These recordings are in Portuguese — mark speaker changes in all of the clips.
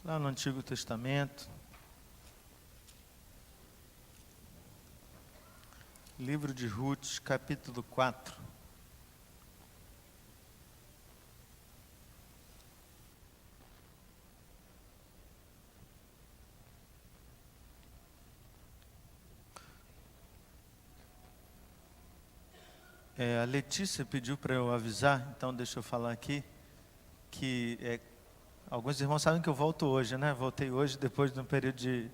Speaker 1: lá no Antigo Testamento, livro de Ruth, capítulo 4. A Letícia pediu para eu avisar, então deixa eu falar aqui, que alguns irmãos sabem que eu volto hoje, né? Voltei hoje depois de um período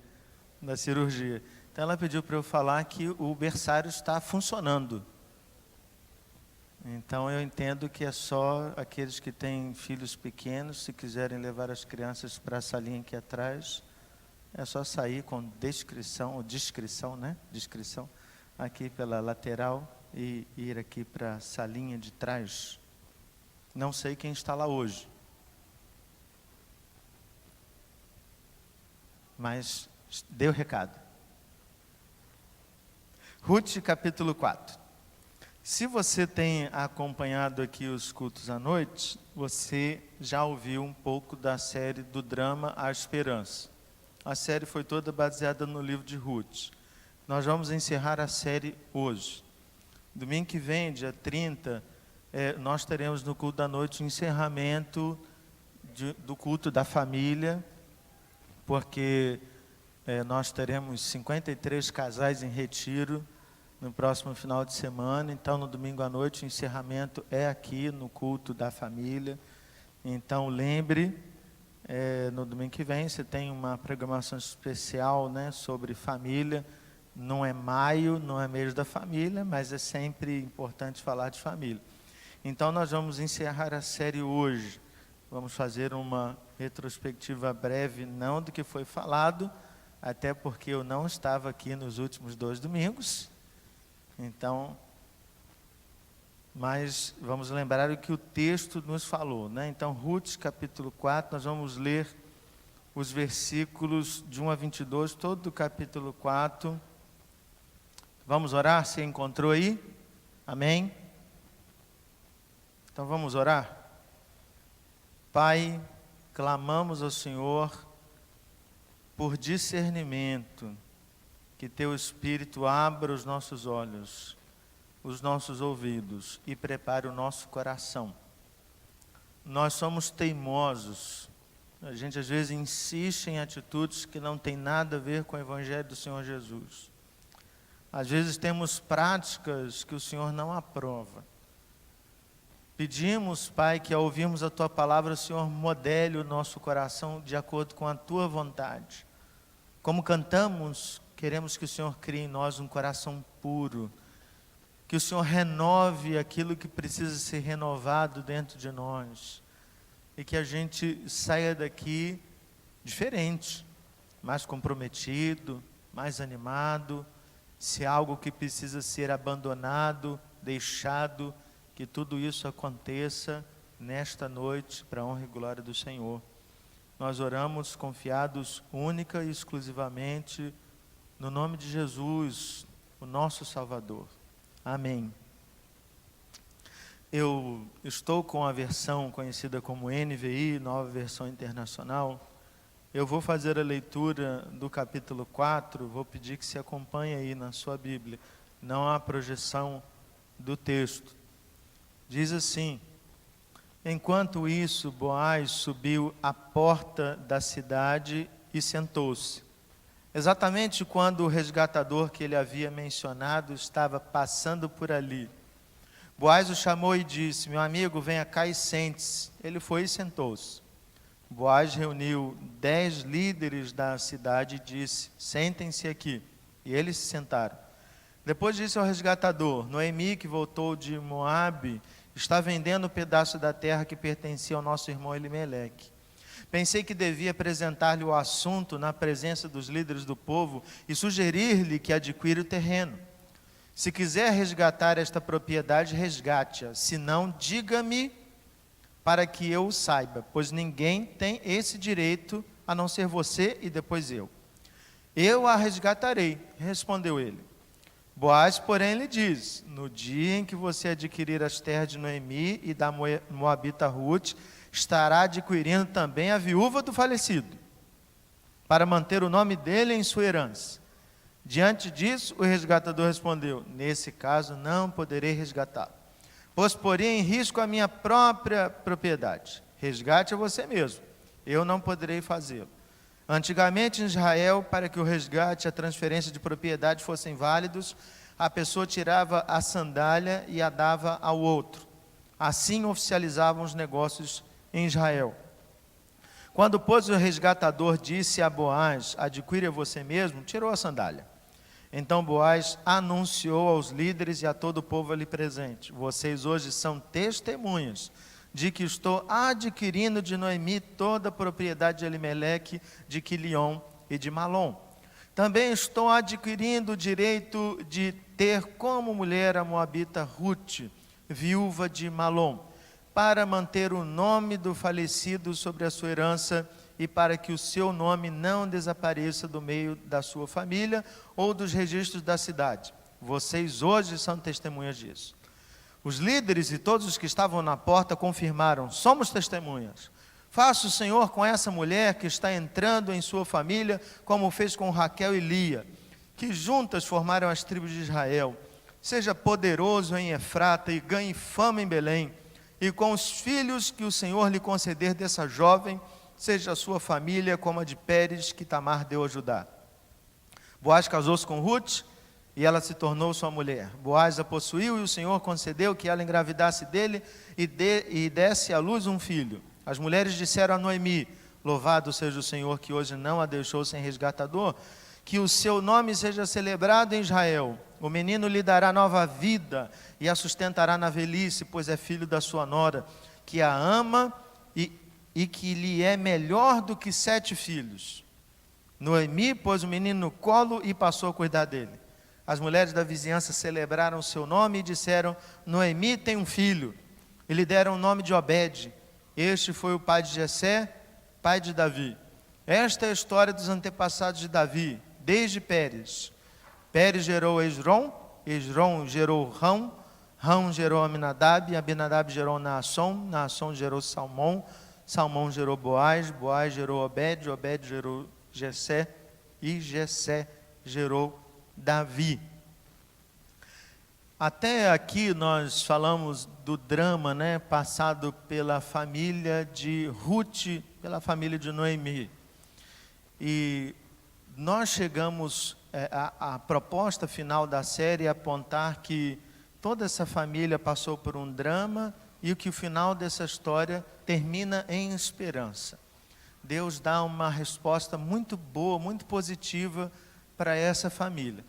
Speaker 1: da cirurgia. Então ela pediu para eu falar que o berçário está funcionando. Então eu entendo que é só aqueles que têm filhos pequenos, se quiserem levar as crianças para a salinha aqui atrás, é só sair com discrição, né? Discrição, aqui pela lateral e ir aqui para a salinha de trás. Não sei quem está lá hoje, mas deu o recado. Ruth, capítulo 4. Se você tem acompanhado aqui os cultos à noite, você já ouviu um pouco da série do drama A Esperança. A série foi toda baseada no livro de Ruth. Nós vamos encerrar a série hoje. Domingo que vem, dia 30, nós teremos no culto da noite o encerramento do culto da família, porque nós teremos 53 casais em retiro no próximo final de semana. Então, no domingo à noite, o encerramento é aqui no culto da família. Então, lembre, no domingo que vem, você tem uma programação especial, né, sobre família. Não é maio, não é mês da família, mas é sempre importante falar de família. Então, nós vamos encerrar a série hoje. Vamos fazer uma retrospectiva breve, não do que foi falado, até porque eu não estava aqui nos últimos 2 domingos. Então, mas vamos lembrar o que o texto nos falou, né? Então, Ruth, capítulo 4, nós vamos ler os versículos de 1 a 22, todo o capítulo 4. Vamos orar? Você encontrou aí? Amém? Então vamos orar? Pai, clamamos ao Senhor por discernimento, que Teu Espírito abra os nossos olhos, os nossos ouvidos e prepare o nosso coração. Nós somos teimosos, a gente às vezes insiste em atitudes que não tem nada a ver com o Evangelho do Senhor Jesus. Às vezes temos práticas que o Senhor não aprova. Pedimos, Pai, que ao ouvirmos a Tua palavra, o Senhor modele o nosso coração de acordo com a Tua vontade. Como cantamos, queremos que o Senhor crie em nós um coração puro, que o Senhor renove aquilo que precisa ser renovado dentro de nós, e que a gente saia daqui diferente, mais comprometido, mais animado. Se há algo que precisa ser abandonado, deixado, que tudo isso aconteça nesta noite, para a honra e glória do Senhor. Nós oramos confiados única e exclusivamente no nome de Jesus, o nosso Salvador. Amém. Eu estou com a versão conhecida como NVI, Nova Versão Internacional. Eu vou fazer a leitura do capítulo 4, vou pedir que se acompanhe aí na sua Bíblia. Não há projeção do texto. Diz assim: enquanto isso, Boaz subiu à porta da cidade e sentou-se. Exatamente quando o resgatador que ele havia mencionado estava passando por ali. Boaz o chamou e disse: meu amigo, venha cá e sente-se. Ele foi e sentou-se. Boaz reuniu 10 líderes da cidade e disse: sentem-se aqui. E eles se sentaram. Depois disse ao resgatador: Noemi, que voltou de Moabe, está vendendo um pedaço da terra que pertencia ao nosso irmão Elimeleque. Pensei que devia apresentar-lhe o assunto na presença dos líderes do povo e sugerir-lhe que adquira o terreno. Se quiser resgatar esta propriedade, resgate-a. Se não, diga-me para que eu o saiba, pois ninguém tem esse direito a não ser você e depois eu. Eu a resgatarei, respondeu ele. Boaz, porém, lhe diz: no dia em que você adquirir as terras de Noemi e da Moabita Ruth, estará adquirindo também a viúva do falecido. para manter o nome dele em sua herança. Diante disso, o resgatador respondeu: nesse caso não poderei resgatá-lo, pois poria em risco a minha própria propriedade. Resgate a você mesmo, eu não poderei fazê-lo. Antigamente em Israel, para que o resgate e a transferência de propriedade fossem válidos, a pessoa tirava a sandália e a dava ao outro. Assim oficializavam os negócios em Israel. Quando, pois, o resgatador disse a Boaz: adquire a você mesmo, tirou a sandália. Então Boaz anunciou aos líderes e a todo o povo ali presente: vocês hoje são testemunhas de que estou adquirindo de Noemi toda a propriedade de Elimeleque, de Quilion e de Malom. Também estou adquirindo o direito de ter como mulher a moabita Ruth, viúva de Malom, para manter o nome do falecido sobre a sua herança e para que o seu nome não desapareça do meio da sua família ou dos registros da cidade. Vocês hoje são testemunhas disso. Os líderes e todos os que estavam na porta confirmaram: somos testemunhas. Faça o Senhor com essa mulher que está entrando em sua família, como fez com Raquel e Lia, que juntas formaram as tribos de Israel. Seja poderoso em Efrata e ganhe fama em Belém, e com os filhos que o Senhor lhe conceder dessa jovem, seja a sua família como a de Pérez, que Tamar deu a Judá. Boaz casou-se com Ruth, e ela se tornou sua mulher. Boaz a possuiu, e o Senhor concedeu que ela engravidasse dele e desse à luz um filho. As mulheres disseram a Noemi: louvado seja o Senhor que hoje não a deixou sem resgatador, que o seu nome seja celebrado em Israel. O menino lhe dará nova vida e a sustentará na velhice, pois é filho da sua nora, que a ama e que lhe é melhor do que 7 filhos. Noemi pôs o menino no colo e passou a cuidar dele. As mulheres da vizinhança celebraram o seu nome e disseram: Noemi tem um filho. E lhe deram o nome de Obed. Este foi o pai de Jessé, pai de Davi. Esta é a história dos antepassados de Davi, desde Pérez. Pérez gerou Esrom, Esrom gerou Rão, Rão gerou Aminadab, Aminadab gerou Naasson, Naasson gerou Salmão, Salmão gerou Boaz, Boaz gerou Obed, Obed gerou Jessé, e Jessé gerou Davi. Até aqui nós falamos do drama, passado pela família de Ruth, pela família de Noemi. E nós chegamos, a proposta final da série é apontar que toda essa família passou por um drama e que o final dessa história termina em esperança. Deus dá uma resposta muito boa, muito positiva para essa família.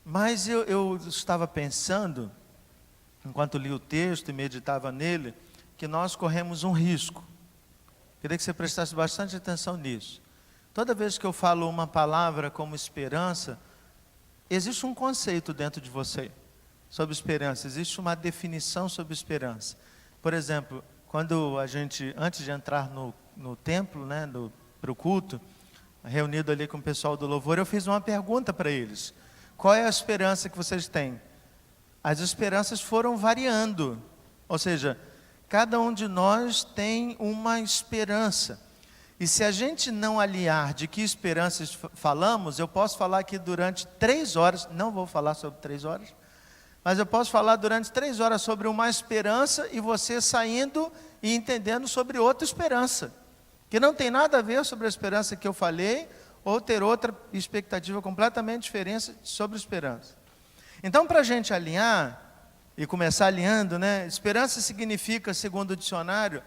Speaker 1: Mas eu estava pensando, enquanto li o texto e meditava nele, que nós corremos um risco. Queria que você prestasse bastante atenção nisso. Toda vez que eu falo uma palavra como esperança, existe um conceito dentro de você sobre esperança, existe uma definição sobre esperança. Por exemplo, quando a gente, antes de entrar no templo, para o culto, reunido ali com o pessoal do louvor, eu fiz uma pergunta para eles: qual é a esperança que vocês têm? As esperanças foram variando, ou seja, cada um de nós tem uma esperança. E se a gente não aliar de que esperanças falamos, eu posso falar aqui durante 3 horas, não vou falar sobre 3 horas, mas eu posso falar durante 3 horas sobre uma esperança e você saindo e entendendo sobre outra esperança, que não tem nada a ver sobre a esperança que eu falei, ou ter outra expectativa completamente diferente sobre esperança. Então, para a gente alinhar, e começar alinhando, esperança significa, segundo o dicionário,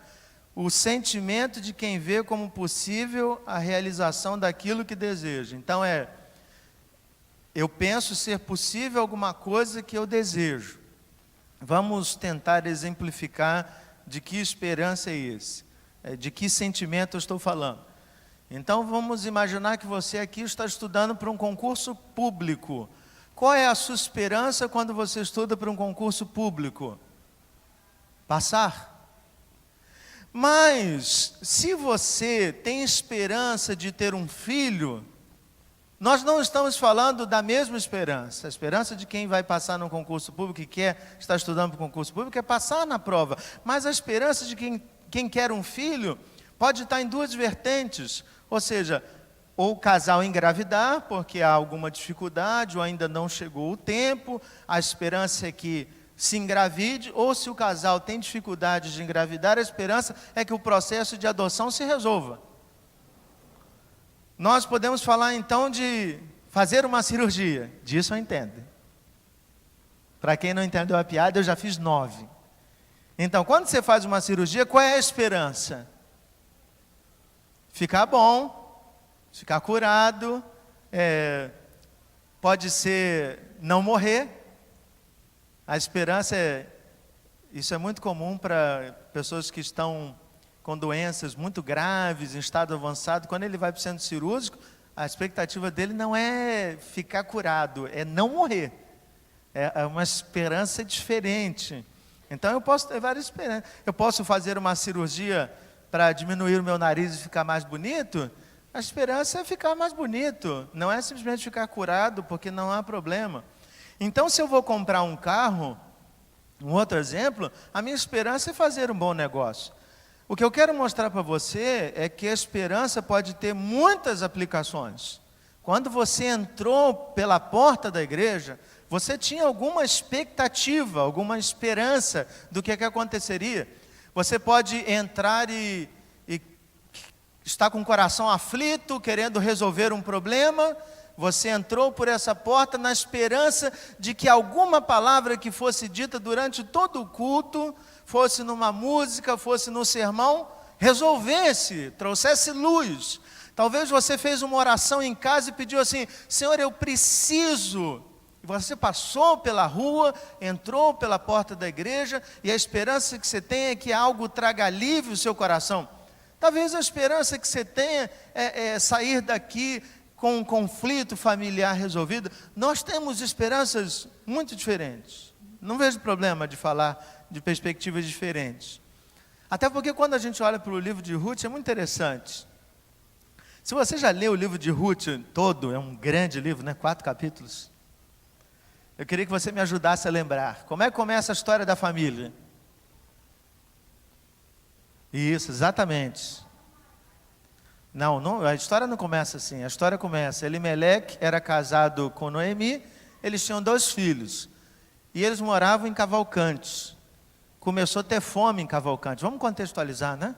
Speaker 1: o sentimento de quem vê como possível a realização daquilo que deseja. Então eu penso ser possível alguma coisa que eu desejo. Vamos tentar exemplificar de que esperança é esse, de que sentimento eu estou falando. Então vamos imaginar que você aqui está estudando para um concurso público. Qual é a sua esperança quando você estuda para um concurso público? Passar. Mas, se você tem esperança de ter um filho, nós não estamos falando da mesma esperança. A esperança de quem vai passar no concurso público e está estudando para o concurso público é passar na prova. Mas a esperança de quem quer um filho pode estar em 2 vertentes. Ou seja, ou o casal engravidar, porque há alguma dificuldade, ou ainda não chegou o tempo, a esperança é que se engravide, ou se o casal tem dificuldade de engravidar, a esperança é que o processo de adoção se resolva. Nós podemos falar então de fazer uma cirurgia, disso eu entendo. Para quem não entendeu a piada, eu já fiz 9. Então, quando você faz uma cirurgia, qual é a esperança? Ficar bom, ficar curado, pode ser não morrer. A esperança isso é muito comum para pessoas que estão com doenças muito graves, em estado avançado. Quando ele vai para o centro cirúrgico, a expectativa dele não é ficar curado, é não morrer. É uma esperança diferente. Então eu posso ter várias esperanças. Eu posso fazer uma cirurgia para diminuir o meu nariz e ficar mais bonito. A esperança é ficar mais bonito, não é simplesmente ficar curado, porque não há problema. Então, se eu vou comprar um carro, um outro exemplo, a minha esperança é fazer um bom negócio. O que eu quero mostrar para você é que a esperança pode ter muitas aplicações. Quando você entrou pela porta da igreja, você tinha alguma expectativa, alguma esperança do que aconteceria. Você pode entrar e está com o coração aflito, querendo resolver um problema. Você entrou por essa porta na esperança de que alguma palavra que fosse dita durante todo o culto, fosse numa música, fosse no sermão, resolvesse, trouxesse luz. Talvez você fez uma oração em casa e pediu assim: Senhor, eu preciso. E você passou pela rua, entrou pela porta da igreja, e a esperança que você tem é que algo traga alívio ao seu coração. Talvez a esperança que você tenha é sair daqui com um conflito familiar resolvido. Nós temos esperanças muito diferentes. Não vejo problema de falar de perspectivas diferentes. Até porque quando a gente olha para o livro de Ruth, é muito interessante. Se você já leu o livro de Ruth todo, é um grande livro, né? 4 capítulos. Eu queria que você me ajudasse a lembrar. Como é que começa a história da família? Isso, exatamente. Não, a história não começa assim. A história começa: Elimeleque era casado com Noemi, eles tinham 2 filhos. E eles moravam em Cavalcantes. Começou a ter fome em Cavalcantes. Vamos contextualizar, né?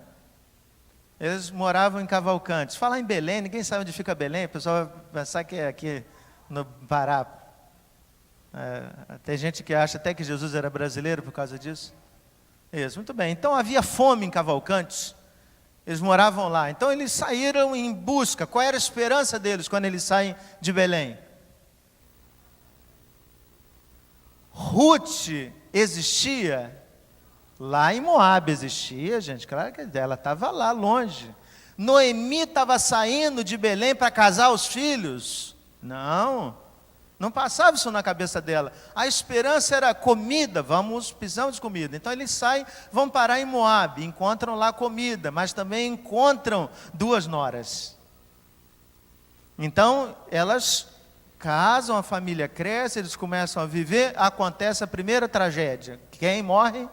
Speaker 1: Eles moravam em Cavalcantes. Falar em Belém, ninguém sabe onde fica Belém. O pessoal vai pensar que é aqui no Pará. Tem gente que acha até que Jesus era brasileiro por causa disso. Isso, muito bem. Então havia fome em Cavalcantes. Eles moravam lá. Então eles saíram em busca. Qual era a esperança deles quando eles saem de Belém? Ruth existia? Lá em Moabe existia, gente. Claro que ela estava lá, longe. Noemi estava saindo de Belém para casar os filhos? Não passava isso na cabeça dela. A esperança era comida, precisamos de comida. Então eles saem, vão parar em Moabe, encontram lá comida, mas também encontram 2 noras. Então elas casam, a família cresce, eles começam a viver, acontece a primeira tragédia. Quem morre?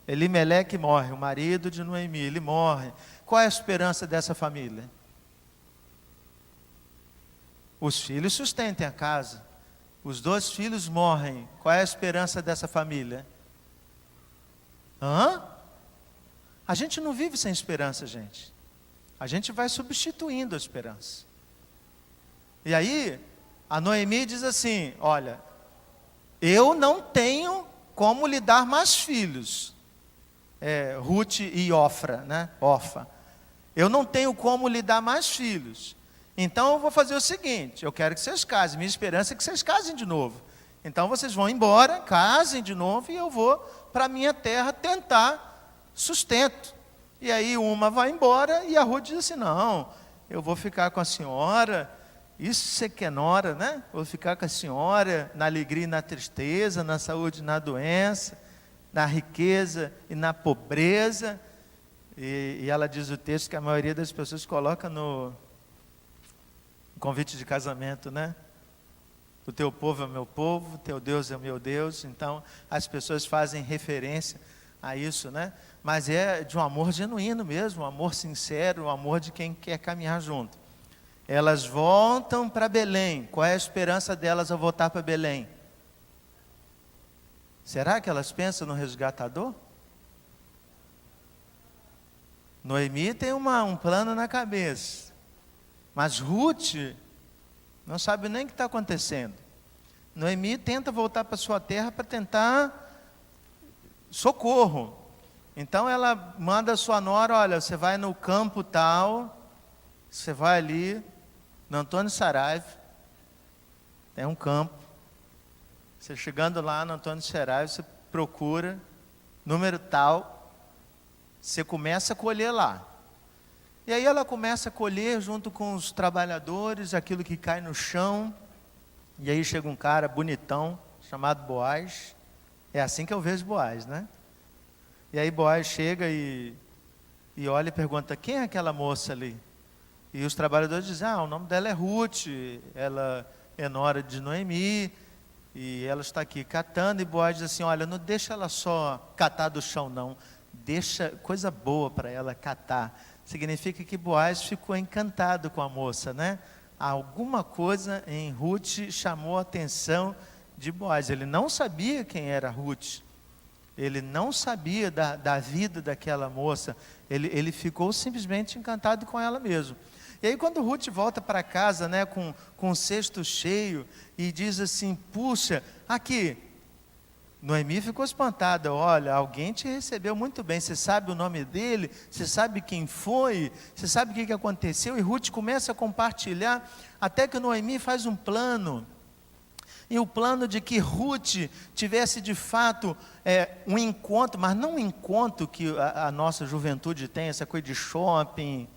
Speaker 1: Elimeleque morre, o marido de Noemi, ele morre. Qual é a esperança dessa família? Os filhos sustentem a casa. Os 2 filhos morrem. Qual é a esperança dessa família? A gente não vive sem esperança, gente. A gente vai substituindo a esperança. E aí, a Noemi diz assim: olha, eu não tenho como lhe dar mais filhos. Ruth e Ofra, né? Orfa. Eu não tenho como lhe dar mais filhos. Então eu vou fazer o seguinte: eu quero que vocês casem. Minha esperança é que vocês casem de novo. Então vocês vão embora, casem de novo, e eu vou para a minha terra tentar sustento. E aí uma vai embora e a Ruth diz assim: não, eu vou ficar com a senhora. Isso você que é nora, né? Vou ficar com a senhora na alegria e na tristeza, na saúde e na doença, na riqueza e na pobreza. E ela diz o texto que a maioria das pessoas coloca no convite de casamento, né? O teu povo é o meu povo, o teu Deus é o meu Deus. Então as pessoas fazem referência a isso, né? Mas é de um amor genuíno mesmo, um amor sincero, um amor de quem quer caminhar junto. Elas voltam para Belém. Qual é a esperança delas ao voltar para Belém? Será que elas pensam no resgatador? Noemi tem um plano na cabeça. Mas Ruth não sabe nem o que está acontecendo. Noemi tenta voltar para sua terra para tentar socorro. Então ela manda a sua nora, olha, você vai no campo tal, você vai ali, no Antônio Saraiva, tem um campo. Você chegando lá no Antônio Saraiva, você procura, número tal, você começa a colher lá. E aí ela começa a colher junto com os trabalhadores, aquilo que cai no chão. E aí chega um cara bonitão, chamado Boaz. É assim que eu vejo Boaz, né? E aí Boaz chega e olha e pergunta, quem é aquela moça ali? E os trabalhadores dizem, o nome dela é Ruth, ela é nora de Noemi, e ela está aqui catando. E Boaz diz assim, olha, não deixa ela só catar do chão não, deixa coisa boa para ela catar. Significa que Boaz ficou encantado com a moça, né? Alguma coisa em Ruth chamou a atenção de Boaz. Ele não sabia quem era Ruth, ele não sabia da vida daquela moça, ele ficou simplesmente encantado com ela mesmo. E aí quando Ruth volta para casa, né, com o cesto cheio, e diz assim, puxa, aqui, Noemi ficou espantada, olha, alguém te recebeu muito bem, você sabe o nome dele, você sabe quem foi, você sabe o que aconteceu, e Ruth começa a compartilhar, até que Noemi faz um plano, e o plano de que Ruth tivesse de fato um encontro, mas não um encontro que a nossa juventude tem, essa coisa de shopping,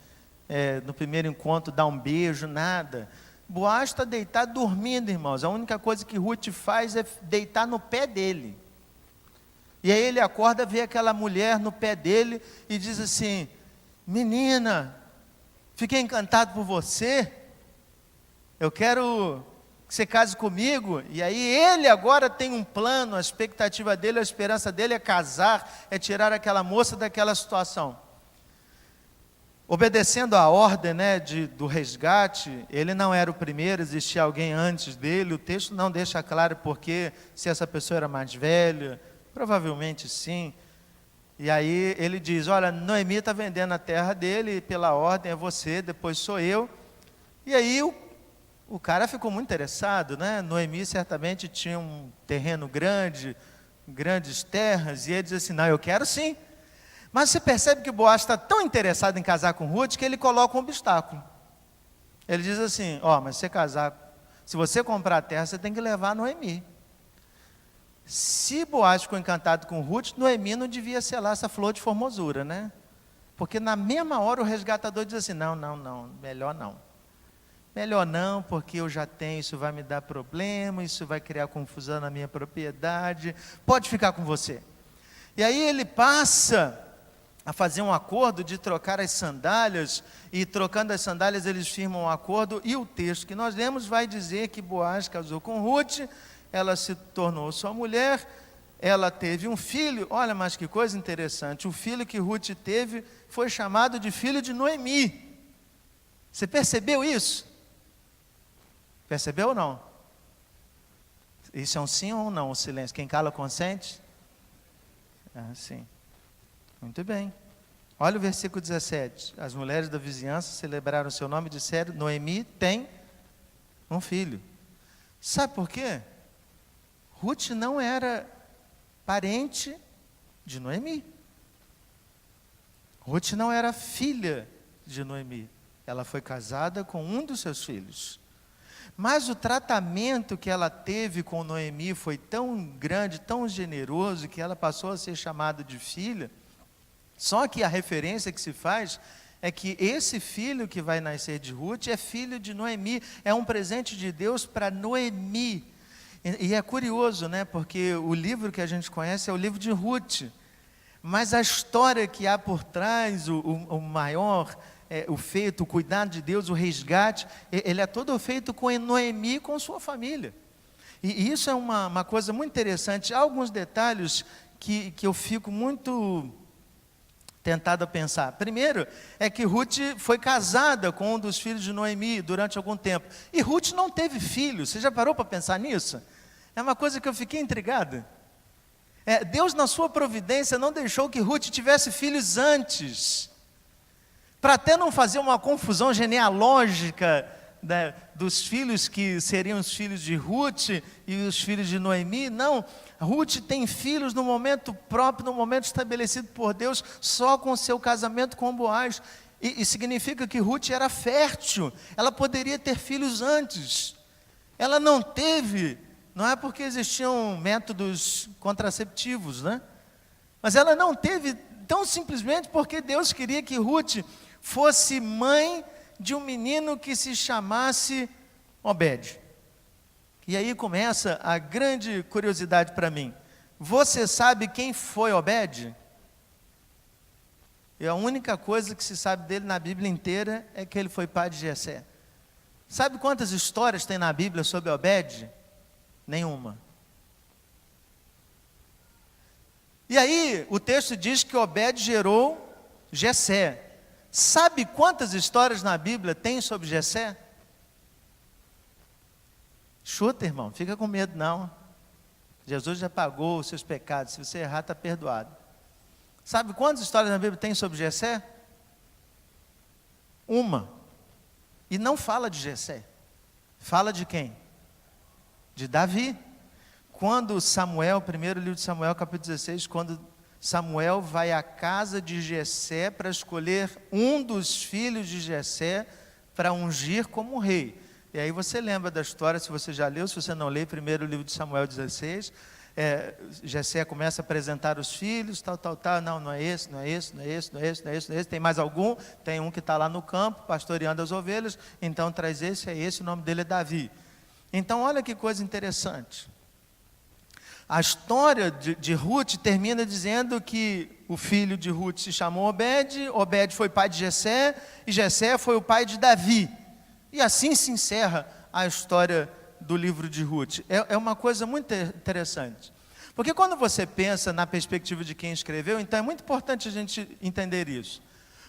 Speaker 1: no primeiro encontro dar um beijo, nada. Boaz está deitado dormindo, irmãos, a única coisa que Ruth faz é deitar no pé dele. E aí ele acorda, vê aquela mulher no pé dele e diz assim, menina, fiquei encantado por você, eu quero que você case comigo. E aí ele agora tem um plano, a expectativa dele, a esperança dele é casar, é tirar aquela moça daquela situação. Obedecendo a ordem, né, do resgate, ele não era o primeiro, existia alguém antes dele. O texto não deixa claro porque, se essa pessoa era mais velha, provavelmente sim. E aí ele diz, olha, Noemi está vendendo a terra dele, pela ordem é você, depois sou eu. E aí o cara ficou muito interessado, né? Noemi certamente tinha um terreno grande, grandes terras, e ele diz assim, não, eu quero sim. Mas você percebe que Boaz está tão interessado em casar com Ruth, que ele coloca um obstáculo. Ele diz assim, mas se você comprar a terra, você tem que levar Noemi. Se Boaz ficou encantado com Ruth, Noemi não devia selar essa flor de formosura, né? Porque na mesma hora o resgatador diz assim, não, melhor não. Melhor não, porque eu já tenho, isso vai me dar problema, isso vai criar confusão na minha propriedade, pode ficar com você. E aí ele passa a fazer um acordo de trocar as sandálias, e trocando as sandálias eles firmam um acordo, e o texto que nós lemos vai dizer que Boaz casou com Ruth, ela se tornou sua mulher, ela teve um filho. Olha, mas que coisa interessante, o filho que Ruth teve foi chamado de filho de Noemi. Você percebeu isso? Percebeu ou não? Isso é um sim ou um não, o silêncio? Quem cala consente? Sim. Muito bem. Olha o versículo 17. As mulheres da vizinhança celebraram o seu nome e disseram, Noemi tem um filho. Sabe por quê? Ruth não era parente de Noemi. Ruth não era filha de Noemi. Ela foi casada com um dos seus filhos. Mas o tratamento que ela teve com Noemi foi tão grande, tão generoso, que ela passou a ser chamada de filha. Só que a referência que se faz é que esse filho que vai nascer de Ruth é filho de Noemi, é um presente de Deus para Noemi. E é curioso, né? Porque o livro que a gente conhece é o livro de Ruth, mas a história que há por trás, o maior, o feito, o cuidado de Deus, o resgate, ele é todo feito com Noemi e com sua família. E isso é uma coisa muito interessante. Há alguns detalhes que eu fico muito tentado a pensar. Primeiro, é que Ruth foi casada com um dos filhos de Noemi durante algum tempo. E Ruth não teve filhos. Você já parou para pensar nisso? É uma coisa que eu fiquei intrigado. Deus, na sua providência, não deixou que Ruth tivesse filhos antes, para até não fazer uma confusão genealógica, né, dos filhos que seriam os filhos de Ruth e os filhos de Noemi. Não, Ruth tem filhos no momento próprio, no momento estabelecido por Deus, só com o seu casamento com Boaz. E significa que Ruth era fértil, ela poderia ter filhos antes. Ela não teve, não é porque existiam métodos contraceptivos, né? Mas ela não teve tão simplesmente porque Deus queria que Ruth fosse mãe de um menino que se chamasse Obed. E aí começa a grande curiosidade para mim. Você sabe quem foi Obed? E a única coisa que se sabe dele na Bíblia inteira é que ele foi pai de Jessé. Sabe quantas histórias tem na Bíblia sobre Obed? Nenhuma. E aí o texto diz que Obed gerou Jessé. Sabe quantas histórias na Bíblia tem sobre Jessé? Chuta, irmão, fica com medo não. Jesus já pagou os seus pecados, se você errar está perdoado. Sabe quantas histórias na Bíblia tem sobre Jessé? Uma. E não fala de Jessé. Fala de quem? De Davi. Quando Samuel, primeiro livro de Samuel, capítulo 16, quando Samuel vai à casa de Jessé para escolher um dos filhos de Jessé para ungir como rei. E aí você lembra da história, se você já leu, se você não leu, primeiro livro de Samuel 16, Jessé começa a apresentar os filhos, tal, não é esse, não é esse, não é esse, não é esse, não é esse, não é esse, tem mais algum? Tem um que está lá no campo, pastoreando as ovelhas, então traz esse, é esse, o nome dele é Davi. Então olha que coisa interessante. A história de Ruth termina dizendo que o filho de Ruth se chamou Obed, Obed foi pai de Jessé, e Jessé foi o pai de Davi. E assim se encerra a história do livro de Ruth. É uma coisa muito interessante. Porque quando você pensa na perspectiva de quem escreveu, então é muito importante a gente entender isso.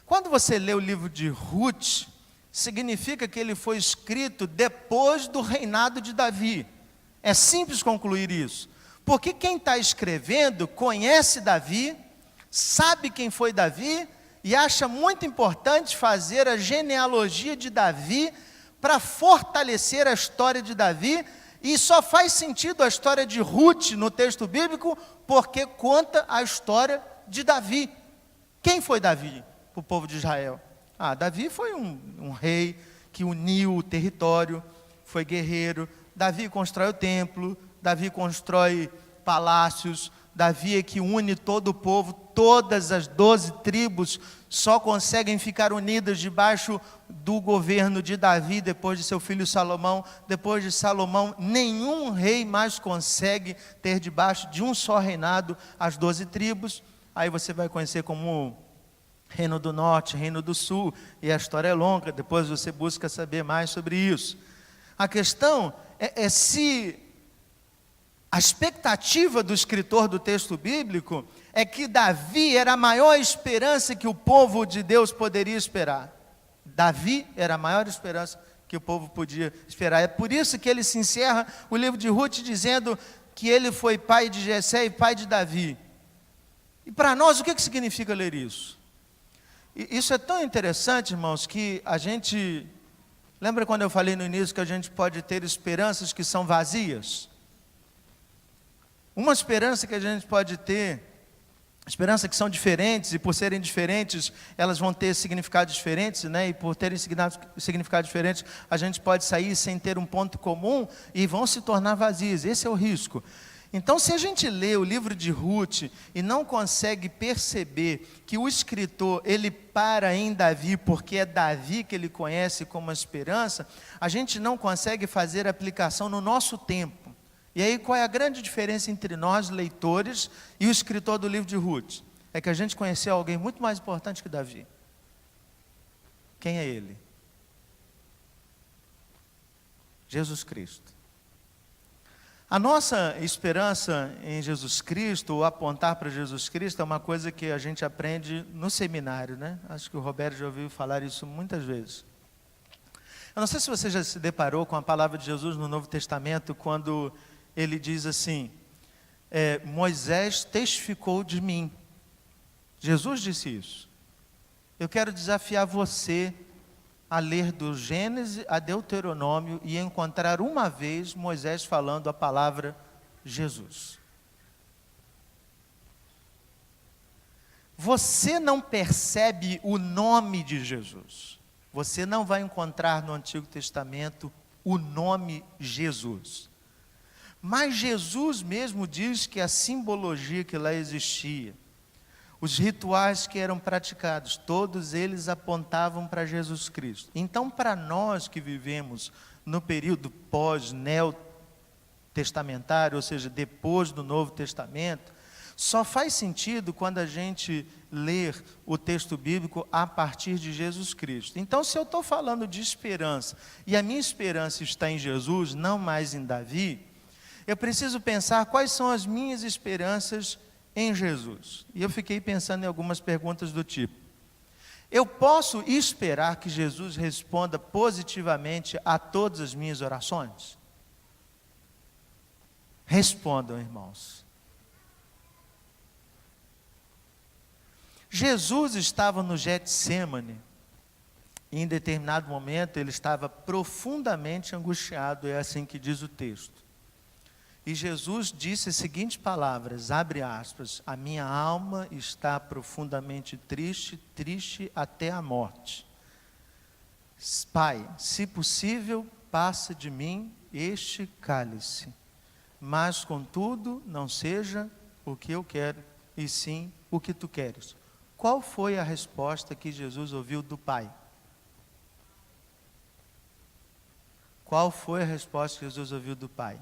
Speaker 1: Quando você lê o livro de Ruth, significa que ele foi escrito depois do reinado de Davi. É simples concluir isso. Porque quem está escrevendo conhece Davi, sabe quem foi Davi, e acha muito importante fazer a genealogia de Davi para fortalecer a história de Davi, e só faz sentido a história de Ruth no texto bíblico, porque conta a história de Davi. Quem foi Davi para o povo de Israel? Davi foi um rei que uniu o território, foi guerreiro. Davi constrói o templo, Davi constrói palácios, Davi é que une todo o povo, todas as 12 tribos só conseguem ficar unidas debaixo do governo de Davi, depois de seu filho Salomão. Depois de Salomão, nenhum rei mais consegue ter debaixo de um só reinado as 12 tribos. Aí você vai conhecer como Reino do Norte, Reino do Sul, e a história é longa, depois você busca saber mais sobre isso. A questão é se a expectativa do escritor do texto bíblico é que Davi era a maior esperança que o povo de Deus poderia esperar. Davi era a maior esperança que o povo podia esperar. É por isso que ele se encerra o livro de Ruth dizendo que ele foi pai de Jessé e pai de Davi. E para nós, o que significa ler isso? Isso é tão interessante, irmãos, que a gente... Lembra quando eu falei no início que a gente pode ter esperanças que são vazias? Uma esperança que a gente pode ter, esperança que são diferentes, e por serem diferentes, elas vão ter significados diferentes, né? E por terem significados diferentes, a gente pode sair sem ter um ponto comum, e vão se tornar vazias. Esse é o risco. Então, se a gente lê o livro de Ruth, e não consegue perceber que o escritor, ele para em Davi, porque é Davi que ele conhece como esperança, a gente não consegue fazer aplicação no nosso tempo. E aí qual é a grande diferença entre nós, leitores, e o escritor do livro de Ruth? É que a gente conheceu alguém muito mais importante que Davi. Quem é ele? Jesus Cristo. A nossa esperança em Jesus Cristo, ou apontar para Jesus Cristo, é uma coisa que a gente aprende no seminário, né? Acho que o Roberto já ouviu falar isso muitas vezes. Eu não sei se você já se deparou com a palavra de Jesus no Novo Testamento, quando ele diz assim, Moisés testificou de mim. Jesus disse isso. Eu quero desafiar você a ler do Gênesis a Deuteronômio e encontrar uma vez Moisés falando a palavra Jesus. Você não percebe o nome de Jesus. Você não vai encontrar no Antigo Testamento o nome Jesus. Mas Jesus mesmo diz que a simbologia que lá existia, os rituais que eram praticados, todos eles apontavam para Jesus Cristo. Então, para nós que vivemos no período pós-neotestamentário, ou seja, depois do Novo Testamento, só faz sentido quando a gente ler o texto bíblico a partir de Jesus Cristo. Então, se eu estou falando de esperança, e a minha esperança está em Jesus, não mais em Davi, eu preciso pensar quais são as minhas esperanças em Jesus. E eu fiquei pensando em algumas perguntas do tipo: eu posso esperar que Jesus responda positivamente a todas as minhas orações? Respondam, irmãos. Jesus estava no Getsêmani, e em determinado momento ele estava profundamente angustiado, é assim que diz o texto. E Jesus disse as seguintes palavras, abre aspas, a minha alma está profundamente triste, triste até a morte. Pai, se possível, passa de mim este cálice, mas contudo não seja o que eu quero, e sim o que tu queres. Qual foi a resposta que Jesus ouviu do Pai? Qual foi a resposta que Jesus ouviu do Pai?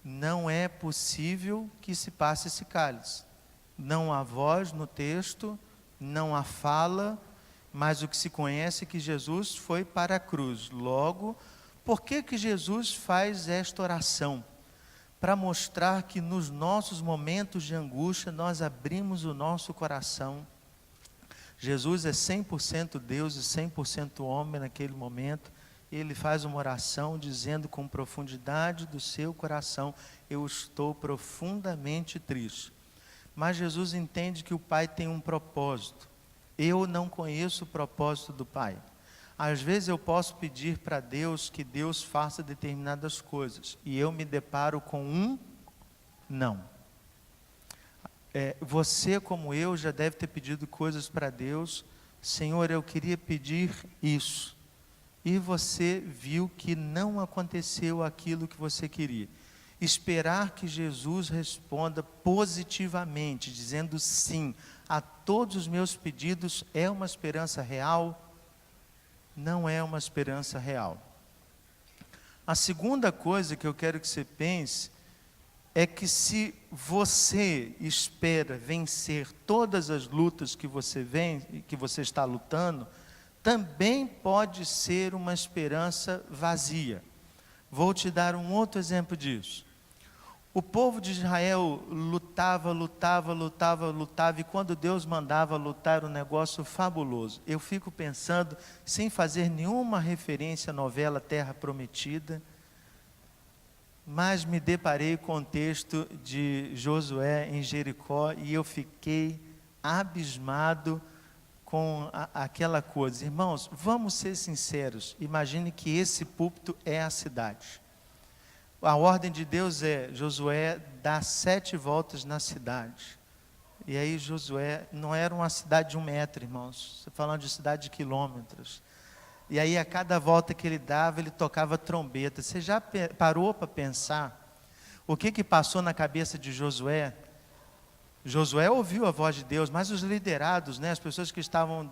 Speaker 1: Não é possível que se passe esse cálice. Não há voz no texto, não há fala, mas o que se conhece é que Jesus foi para a cruz. Logo, por que Jesus faz esta oração? Para mostrar que nos nossos momentos de angústia, nós abrimos o nosso coração. Jesus é 100% Deus e 100% homem naquele momento. Ele faz uma oração dizendo com profundidade do seu coração, eu estou profundamente triste. Mas Jesus entende que o Pai tem um propósito. Eu não conheço o propósito do Pai. Às vezes eu posso pedir para Deus que Deus faça determinadas coisas, e eu me deparo com um não. Você, como eu, já deve ter pedido coisas para Deus. Senhor, eu queria pedir isso. E você viu que não aconteceu aquilo que você queria. Esperar que Jesus responda positivamente, dizendo sim a todos os meus pedidos, é uma esperança real? Não é uma esperança real. A segunda coisa que eu quero que você pense é que se você espera vencer todas as lutas que você está lutando, também pode ser uma esperança vazia. Vou te dar um outro exemplo disso. O povo de Israel lutava, e quando Deus mandava lutar, um negócio fabuloso. Eu fico pensando, sem fazer nenhuma referência à novela Terra Prometida, mas me deparei com o texto de Josué em Jericó, e eu fiquei abismado com aquela coisa. Irmãos, vamos ser sinceros, imagine que esse púlpito é a cidade. A ordem de Deus é, Josué dá 7 voltas na cidade. E aí Josué, não era uma cidade de 1 metro, irmãos, você falando de cidade de quilômetros. E aí a cada volta que ele dava, ele tocava trombeta. Você já parou para pensar o que passou na cabeça de Josué? Josué ouviu a voz de Deus, mas os liderados, as pessoas que estavam...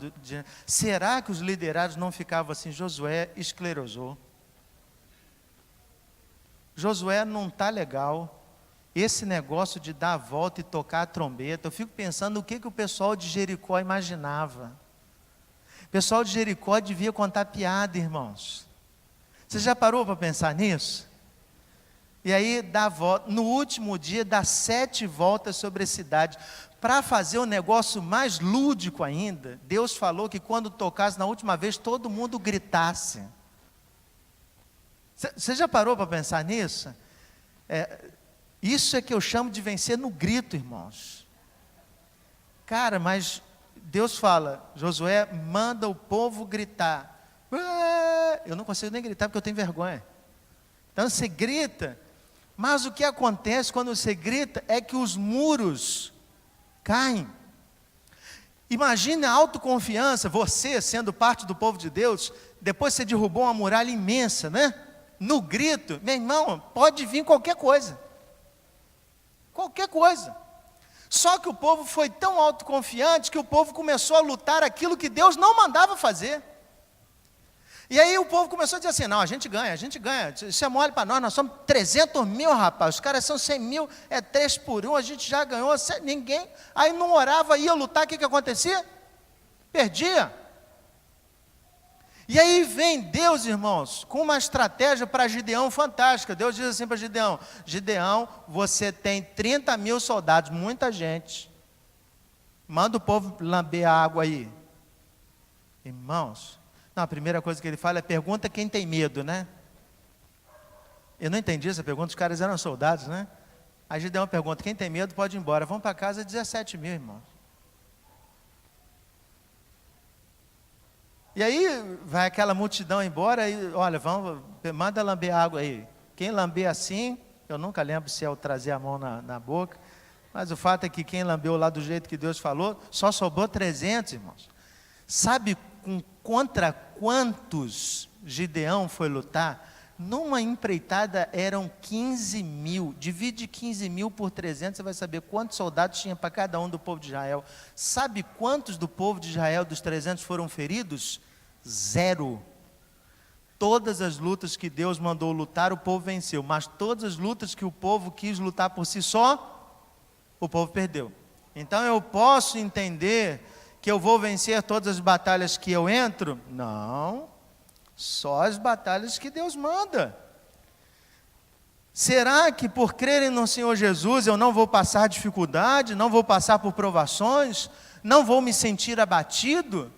Speaker 1: será que os liderados não ficavam assim? Josué esclerosou. Josué não está legal. Esse negócio de dar a volta e tocar a trombeta, eu fico pensando o que o pessoal de Jericó imaginava. O pessoal de Jericó devia contar piada, irmãos. Você já parou para pensar nisso? E aí dá volta, no último dia dá 7 voltas sobre a cidade. Para fazer o negócio mais lúdico ainda, Deus falou que quando tocasse na última vez, todo mundo gritasse. Você já parou para pensar nisso? Isso é que eu chamo de vencer no grito, irmãos. Cara, mas Deus fala, Josué, manda o povo gritar. Eu não consigo nem gritar porque eu tenho vergonha. Então você grita, mas o que acontece quando você grita é que os muros caem. Imagine a autoconfiança, você sendo parte do povo de Deus, depois você derrubou uma muralha imensa, né? No grito, meu irmão, pode vir qualquer coisa. Qualquer coisa. Só que o povo foi tão autoconfiante que o povo começou a lutar aquilo que Deus não mandava fazer. E aí o povo começou a dizer assim, não, a gente ganha, isso é mole para nós somos 300 mil, rapaz, os caras são 100 mil, é 3 por 1, a gente já ganhou, ninguém, aí não orava, ia lutar, o que acontecia? Perdia. E aí vem Deus, irmãos, com uma estratégia para Gideão fantástica. Deus diz assim para Gideão, Gideão, você tem 30 mil soldados, muita gente, manda o povo lamber a água aí. Irmãos, não, a primeira coisa que ele fala é pergunta quem tem medo, né? Eu não entendi essa pergunta, os caras eram soldados, né? Aí Gideão pergunta, quem tem medo pode ir embora. Vão para casa 17 mil, irmãos. E aí vai aquela multidão embora e, olha, manda lamber água aí. Quem lamber assim, eu nunca lembro se é o trazer a mão na boca, mas o fato é que quem lambeu lá do jeito que Deus falou, só sobrou 300, irmãos. Sabe contra quantos Gideão foi lutar? Numa empreitada eram 15 mil, divide 15 mil por 300, você vai saber quantos soldados tinha para cada um do povo de Israel. Sabe quantos do povo de Israel, dos 300, foram feridos? 0. Todas as lutas que Deus mandou lutar, o povo venceu, mas todas as lutas que o povo quis lutar por si só, o povo perdeu. Então eu posso entender que eu vou vencer todas as batalhas que eu entro? Não, só as batalhas que Deus manda. Será que por crerem no Senhor Jesus eu não vou passar dificuldade, não vou passar por provações, não vou me sentir abatido?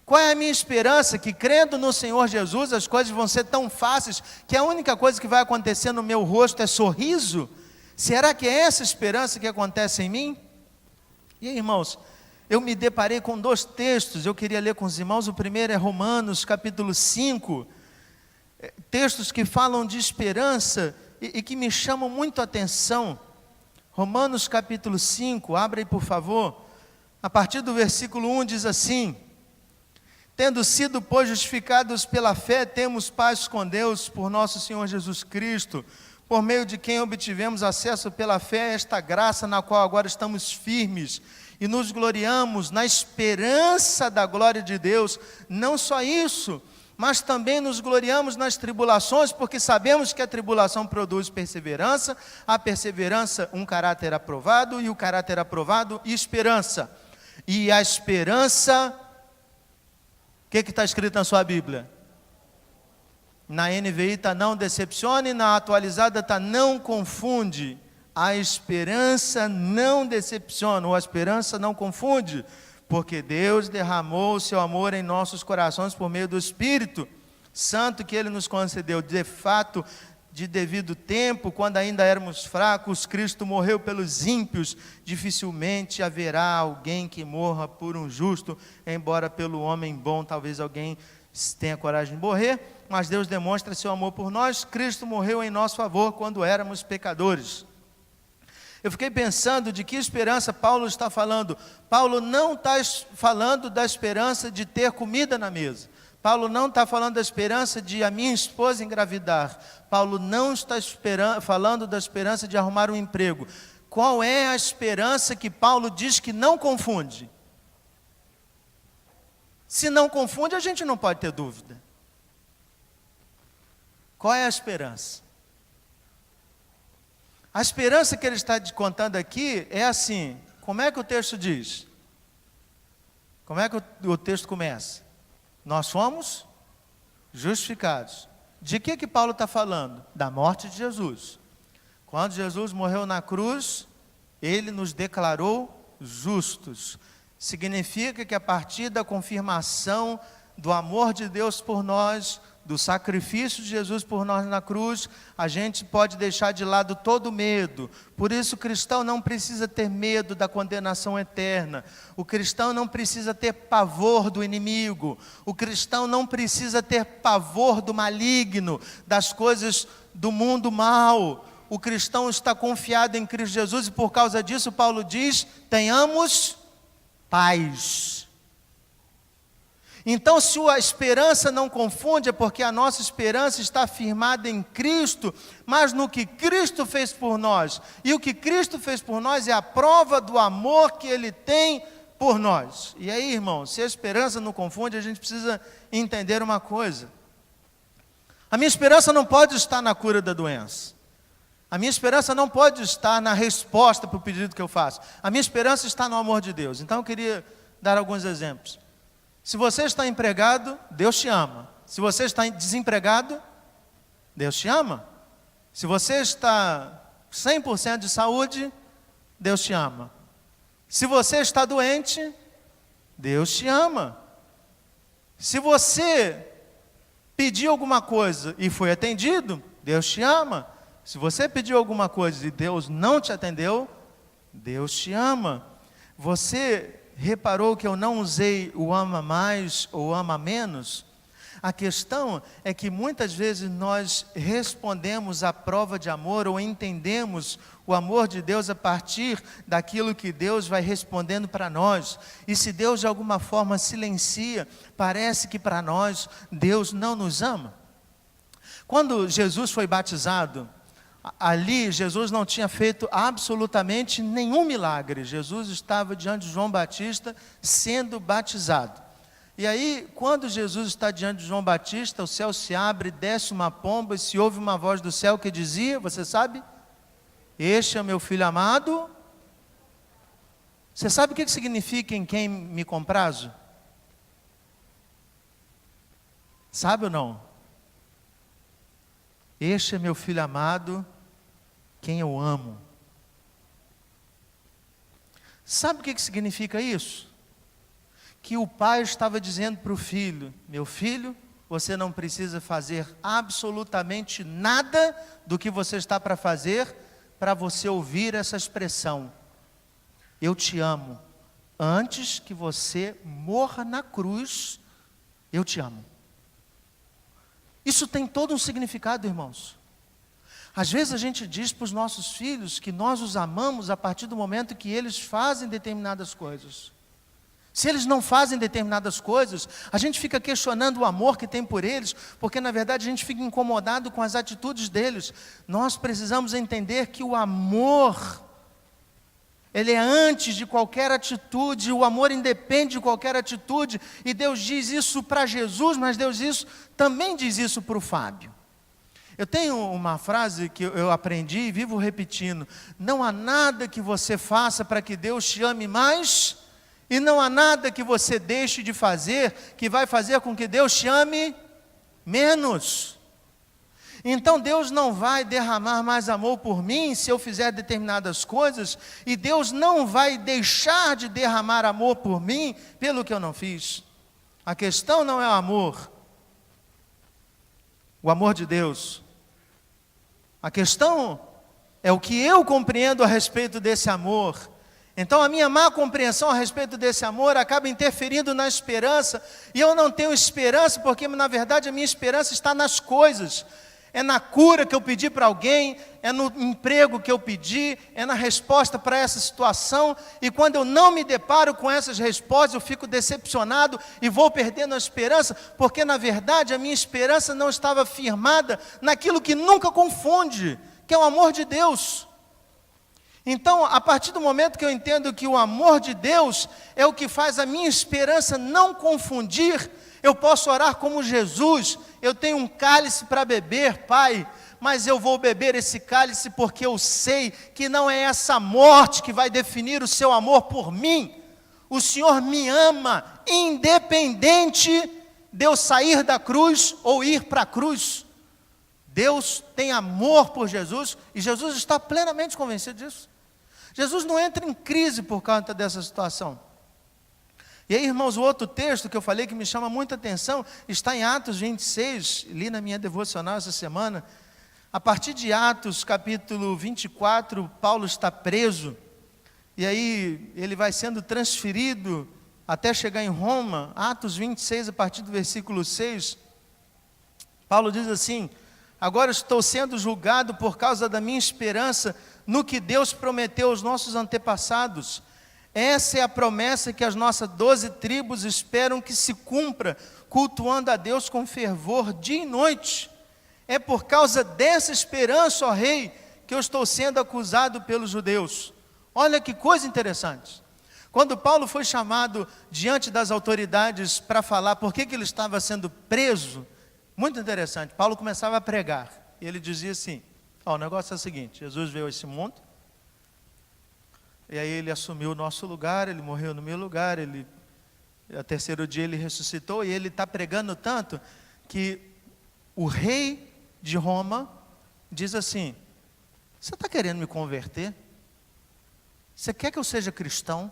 Speaker 1: Qual é a minha esperança? Que crendo no Senhor Jesus as coisas vão ser tão fáceis que a única coisa que vai acontecer no meu rosto é sorriso? Será que é essa esperança que acontece em mim? E aí, irmãos, eu me deparei com 2 textos, eu queria ler com os irmãos. O primeiro é Romanos capítulo 5, textos que falam de esperança e que me chamam muito a atenção. Romanos capítulo 5, abre aí por favor, a partir do versículo 1 diz assim: tendo sido, pois, justificados pela fé, temos paz com Deus por nosso Senhor Jesus Cristo, por meio de quem obtivemos acesso pela fé a esta graça na qual agora estamos firmes, e nos gloriamos na esperança da glória de Deus. Não só isso, mas também nos gloriamos nas tribulações, porque sabemos que a tribulação produz perseverança, a perseverança um caráter aprovado, e o caráter aprovado esperança. E a esperança, o que está escrito na sua Bíblia? Na NVI está não decepcione, na atualizada está não confunde. A esperança não decepciona, ou a esperança não confunde, porque Deus derramou o seu amor em nossos corações por meio do Espírito Santo que Ele nos concedeu. De fato, de devido tempo, quando ainda éramos fracos, Cristo morreu pelos ímpios. Dificilmente haverá alguém que morra por um justo, embora pelo homem bom talvez alguém tenha coragem de morrer, mas Deus demonstra seu amor por nós. Cristo morreu em nosso favor quando éramos pecadores. Eu fiquei pensando de que esperança Paulo está falando. Paulo não está falando da esperança de ter comida na mesa. Paulo não está falando da esperança de a minha esposa engravidar. Paulo não está falando da esperança de arrumar um emprego. Qual é a esperança que Paulo diz que não confunde? Se não confunde, a gente não pode ter dúvida. Qual é a esperança? A esperança que ele está contando aqui é assim. Como é que o texto diz? Como é que o texto começa? Nós fomos justificados. De que Paulo está falando? Da morte de Jesus. Quando Jesus morreu na cruz, ele nos declarou justos. Significa que a partir da confirmação do amor de Deus por nós, do sacrifício de Jesus por nós na cruz, a gente pode deixar de lado todo medo. Por isso o cristão não precisa ter medo da condenação eterna. O cristão não precisa ter pavor do inimigo. O cristão não precisa ter pavor do maligno, das coisas do mundo mal. O cristão está confiado em Cristo Jesus e por causa disso Paulo diz, tenhamos paz. Então, se a esperança não confunde, é porque a nossa esperança está firmada em Cristo, mas no que Cristo fez por nós. E o que Cristo fez por nós é a prova do amor que Ele tem por nós. E aí, irmão, se a esperança não confunde, a gente precisa entender uma coisa. A minha esperança não pode estar na cura da doença. A minha esperança não pode estar na resposta para o pedido que eu faço. A minha esperança está no amor de Deus. Então, eu queria dar alguns exemplos. Se você está empregado, Deus te ama. Se você está desempregado, Deus te ama. Se você está 100% de saúde, Deus te ama. Se você está doente, Deus te ama. Se você pediu alguma coisa e foi atendido, Deus te ama. Se você pediu alguma coisa e Deus não te atendeu, Deus te ama. Você reparou que eu não usei o ama mais ou ama menos? A questão é que muitas vezes nós respondemos à prova de amor ou entendemos o amor de Deus a partir daquilo que Deus vai respondendo para nós. E se Deus de alguma forma silencia, parece que para nós Deus não nos ama. Quando Jesus foi batizado, ali Jesus não tinha feito absolutamente nenhum milagre. Jesus estava diante de João Batista sendo batizado. E aí, quando Jesus está diante de João Batista, o céu se abre, desce uma pomba e se ouve uma voz do céu que dizia, você sabe? Este é o meu filho amado. Você sabe o que significa em quem me comprazo? Sabe ou não? Este é meu filho amado, quem eu amo. Sabe o que significa isso? Que o pai estava dizendo para o filho, meu filho, você não precisa fazer absolutamente nada do que você está para fazer, para você ouvir essa expressão, eu te amo, antes que você morra na cruz, eu te amo. Isso tem todo um significado, irmãos. Às vezes a gente diz para os nossos filhos que nós os amamos a partir do momento que eles fazem determinadas coisas. Se eles não fazem determinadas coisas, a gente fica questionando o amor que tem por eles, porque na verdade a gente fica incomodado com as atitudes deles. Nós precisamos entender que o amor, ele é antes de qualquer atitude, o amor independe de qualquer atitude, e Deus diz isso para Jesus, mas Deus também diz isso para o Fábio. Eu tenho uma frase que eu aprendi e vivo repetindo, não há nada que você faça para que Deus te ame mais, e não há nada que você deixe de fazer, que vai fazer com que Deus te ame menos. Então Deus não vai derramar mais amor por mim se eu fizer determinadas coisas, e Deus não vai deixar de derramar amor por mim pelo que eu não fiz. A questão não é o amor de Deus. A questão é o que eu compreendo a respeito desse amor. Então a minha má compreensão a respeito desse amor acaba interferindo na esperança, e eu não tenho esperança porque na verdade a minha esperança está nas coisas. É na cura que eu pedi para alguém, é no emprego que eu pedi, é na resposta para essa situação, e quando eu não me deparo com essas respostas, eu fico decepcionado e vou perdendo a esperança, porque na verdade a minha esperança não estava firmada naquilo que nunca confunde, que é o amor de Deus. Então, a partir do momento que eu entendo que o amor de Deus é o que faz a minha esperança não confundir, eu posso orar como Jesus, eu tenho um cálice para beber, Pai, mas eu vou beber esse cálice porque eu sei que não é essa morte que vai definir o seu amor por mim. O Senhor me ama, independente de eu sair da cruz ou ir para a cruz. Deus tem amor por Jesus, e Jesus está plenamente convencido disso. Jesus não entra em crise por causa dessa situação. E aí, irmãos, o outro texto que eu falei que me chama muita atenção, está em Atos 26, li na minha devocional essa semana. A partir de Atos, capítulo 24, Paulo está preso, e aí ele vai sendo transferido até chegar em Roma. Atos 26, a partir do versículo 6, Paulo diz assim: agora estou sendo julgado por causa da minha esperança no que Deus prometeu aos nossos antepassados. Essa é a promessa que as nossas 12 tribos esperam que se cumpra, cultuando a Deus com fervor dia e noite. É por causa dessa esperança, ó rei, que eu estou sendo acusado pelos judeus. Olha que coisa interessante. Quando Paulo foi chamado diante das autoridades para falar por que ele estava sendo preso, muito interessante, Paulo começava a pregar, e ele dizia assim: ó, o negócio é o seguinte, Jesus veio a esse mundo, e aí ele assumiu o nosso lugar, ele morreu no meu lugar, ao terceiro dia ele ressuscitou, e ele está pregando tanto, que o rei de Roma diz assim: você está querendo me converter? Você quer que eu seja cristão?